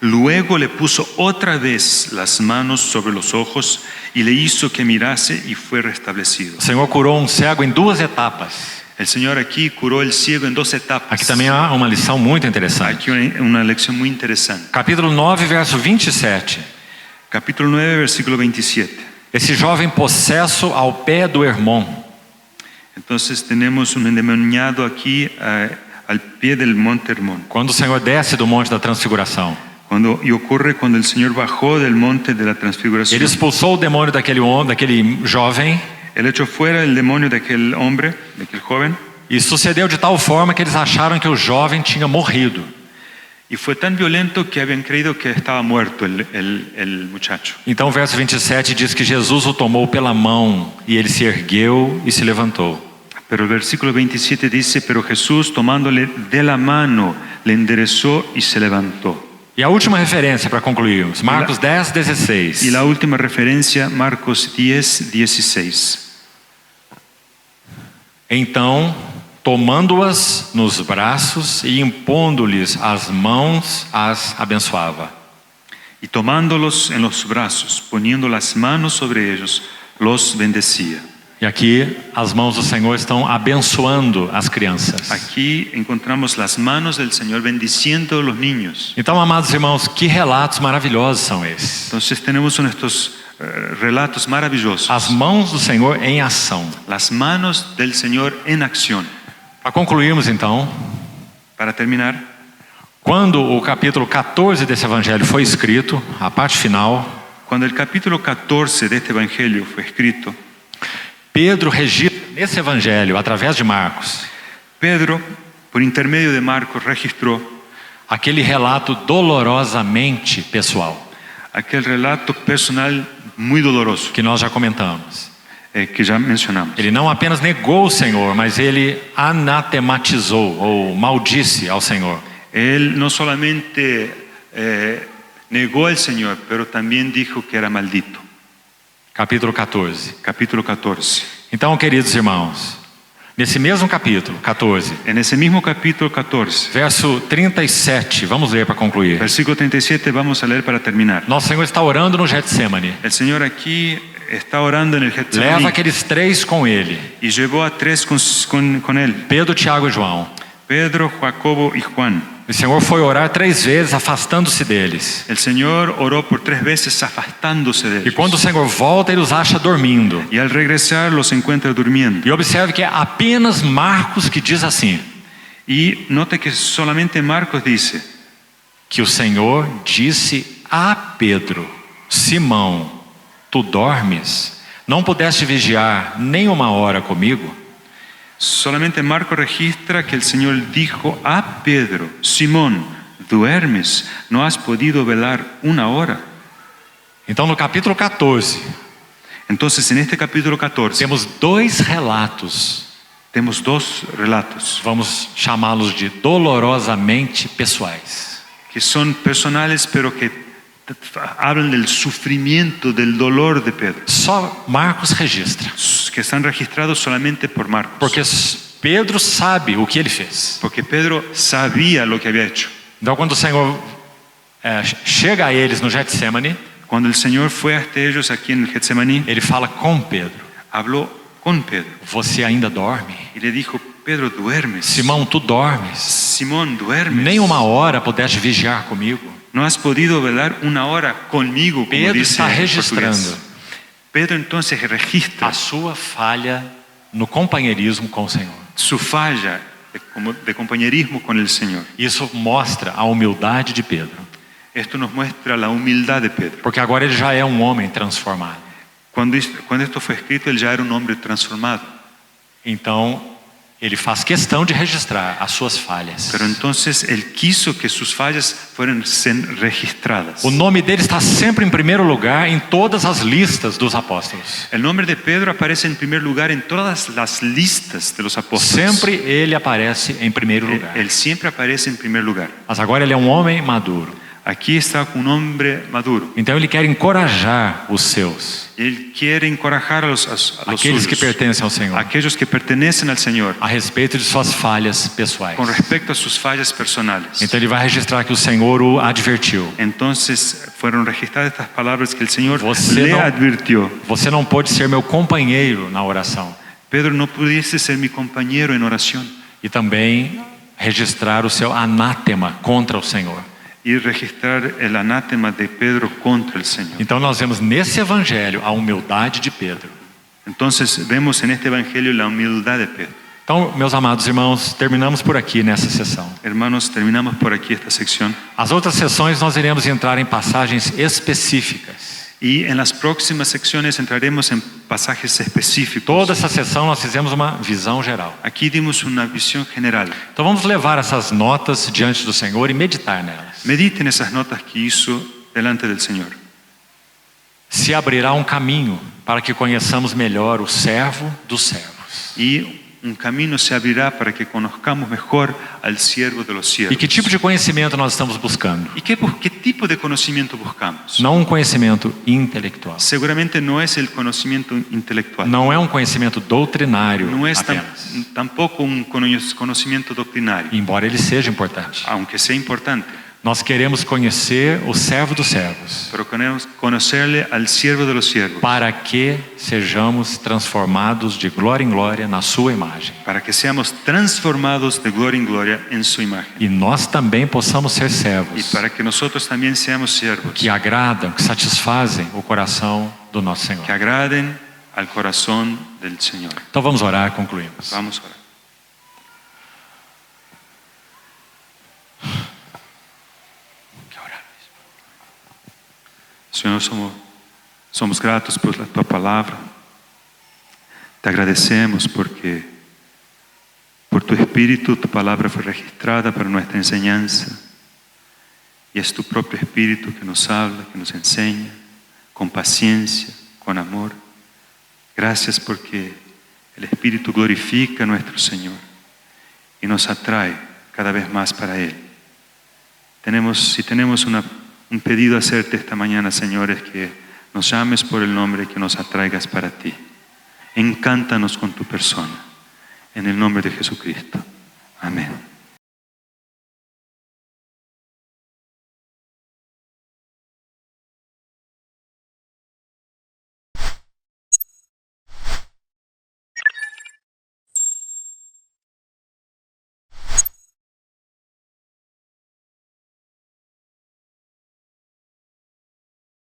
Luego le puso otra vez las manos sobre los ojos y le hizo que mirase y fue restablecido. O Senhor curou um cego em duas etapas. El Señor aquí curó el ciego en dos etapas. Aqui também há uma lição muito interessante. Aquí una lección muy interesante. Capítulo 9, verso 27. Capítulo 9, versículo 27. Esse jovem possesso ao pé do Hermon. Entonces tenemos un endemoniado aquí al pie del monte Hermón. Quando o Senhor desce do monte da transfiguração, Y ocurre cuando el Señor bajó del monte de la transfiguración. ele expulsou o demônio daquele jovem, Él echó fuera el demonio de aquel hombre, de aquel joven. e sucedeu de tal forma que eles acharam que o jovem tinha morrido. Y fue tan violento que habían creído que estaba muerto el muchacho. Então o verso 27 diz que Jesus o tomou pela mão e ele se ergueu e se levantou. Pero el versículo 27 dice: pero Jesús, tomándole de la mano, le enderezó y se levantó. E a última referência para concluirmos, Marcos 10:16. Y la última referencia, Marcos 10:16. Então, tomando-as nos braços e impondo-lhes as mãos, as abençoava. Y tomándolos en los brazos, poniendo las manos sobre ellos, los bendecía. E aqui as mãos do Senhor estão abençoando as crianças. Aquí encontramos las manos del Señor bendiciendo a los niños. Então, amados irmãos, que relatos maravilhosos são esses. Entonces tenemos estos relatos maravillosos. As mãos do Senhor em ação. Las manos del Señor en acción. Para concluirmos então, Para terminar, quando o capítulo 14 desse evangelho foi escrito, a parte final, cuando el capítulo 14 de este evangelio fue escrito, Pedro registra nesse evangelho, através de Marcos, Pedro, por intermedio de Marcos, registró aquele relato dolorosamente pessoal, aquel relato personal muy doloroso que nós já comentamos. que ya mencionamos. Ele não apenas negou o Senhor, mas ele anatematizou ou maldisse ao Senhor. Él no solamente negó al Señor, pero también dijo que era maldito. Capítulo 14. Capítulo 14. Então, queridos irmãos, nesse mesmo capítulo 14, En ese mismo capítulo 14, verso 37, vamos ler para concluir. versículo 37, vamos a leer para terminar. Nosso Senhor está orando no Getsemane. El Señor aquí está orando en el Leva Getsemaní aqueles três com ele: y llevó a tres con él, Pedro, Tiago e João. Pedro, Jacobo y Juan. O Senhor foi orar 3 vezes, afastando-se deles. El Señor oró por 3 veces afastándose de E quando o ellos. Senhor volta, ele os acha dormindo. Y al regresar los encuentra durmiendo. E observe que é apenas Marcos que diz assim: Y note que solamente Marcos dice que o Senhor disse a Pedro: Simão, tu dormes? Não pudeste vigiar nem 1 hora comigo? Solamente Marcos registra que el Señor dijo a Pedro: Simón, duermes, ¿no has podido velar 1 hora? Então, no capítulo 14, Entonces, en este capítulo 14 temos 2 relatos, tenemos 2 relatos vamos chamá-los de dolorosamente pessoais. que son personales, pero que hablan del sufrimiento, del dolor de Pedro, Só Marcos registra, que están registrados solamente por Marcos, porque Pedro sabe o que ele fez. porque Pedro sabía lo que había hecho. Então, quando o Senhor chega a eles no Getsemane, Cuando el Señor fue hasta ellos aquí en el Getsemaní, ele fala com Pedro: habló con Pedro Você ainda dorme? y le dijo: Pedro, duermes. Simão, tu dormes? Simón, duermes. Nem 1 hora pudeste vigiar comigo? No has podido velar 1 hora conmigo, como Pedro dice está en registrando portugués. Pedro entonces registra a sua falha no companheirismo com o Senhor. su falla de compañerismo con el Señor. Isso mostra a humildade de Pedro, Esto nos muestra la humildad de Pedro. porque agora ele já é um homem transformado. Cuando esto fue escrito, él ya era un hombre transformado. Então, ele faz questão de registrar as suas falhas. Pero entonces él quiso que sus fallas fueran registradas. O nome dele está sempre em primeiro lugar em todas as listas dos apóstolos. El nombre de Pedro aparece en primer lugar en todas las listas de los apóstoles. Sempre ele aparece em primeiro lugar. Él siempre aparece en primer lugar. Mas agora ele é um homem maduro. Aquí está un hombre maduro. Então ele quer encorajar os seus, Él quiere encorajar a los aqueles que suyos, pertencem ao Senhor, aquellos que pertenecen al Señor, a respeito de suas falhas pessoais. con respecto a sus fallas personales. Então ele vai registrar que o Senhor o advertiu. Entonces fueron registradas estas palabras que el Señor Você le não- advirtió. Você não pode ser meu companheiro na oração. Pedro, no pudiese ser mi compañero en oración. E também registrar o seu anátema contra o Senhor. Y registrar el anátema de Pedro contra el Señor. Então nós vemos nesse evangelho a humildade de Pedro. Entonces vemos en este evangelio la humildad de Pedro. Então, meus amados irmãos, terminamos por aqui nessa sessão. Hermanos, terminamos por aquí esta sección. As outras sessões nós iremos entrar em passagens específicas. Y en las próximas secciones entraremos en pasajes específicos. Toda essa sessão nós fizemos uma visão geral. Aquí dimos una visión general. Então vamos levar essas notas diante do Senhor e meditar nelas. Mediten esas notas que hizo delante del Señor. Se abrirá um caminho para que conheçamos melhor o servo dos servos. Y un camino se abrirá para que conozcamos mejor al siervo de los E siervos. que tipo de conhecimento nós estamos buscando? ¿Y qué tipo de conocimiento buscamos? Não um conhecimento intelectual. Seguramente no es el conocimiento intelectual. Não é um conhecimento doutrinário No es apenas. tampoco un conocimiento doctrinario, Embora ele seja importante. aunque sea importante. Nós queremos conhecer o servo dos servos, pero queremos conocerle al siervo de los siervos, para que sejamos transformados de glória em glória na sua imagem. para que seamos transformados de gloria en gloria en su imagen. E nós também possamos ser Y servos para que nosotros también seamos siervos que agradam, que satisfazem o coração do nosso Senhor. que agraden al corazón del Señor. Então vamos orar, concluímos. Vamos a orar. Señor, somos gratos por tu palabra. Te agradecemos porque por tu Espíritu tu palabra fue registrada para nuestra enseñanza. Y es tu propio Espíritu que nos habla, que nos enseña, con paciencia, con amor. Gracias porque el Espíritu glorifica a nuestro Señor y nos atrae cada vez más para Él. Si tenemos un pedido a hacerte esta mañana, Señor, es que nos llames por el nombre y que nos atraigas para ti. Encántanos con tu persona. En el nombre de Jesucristo. Amén.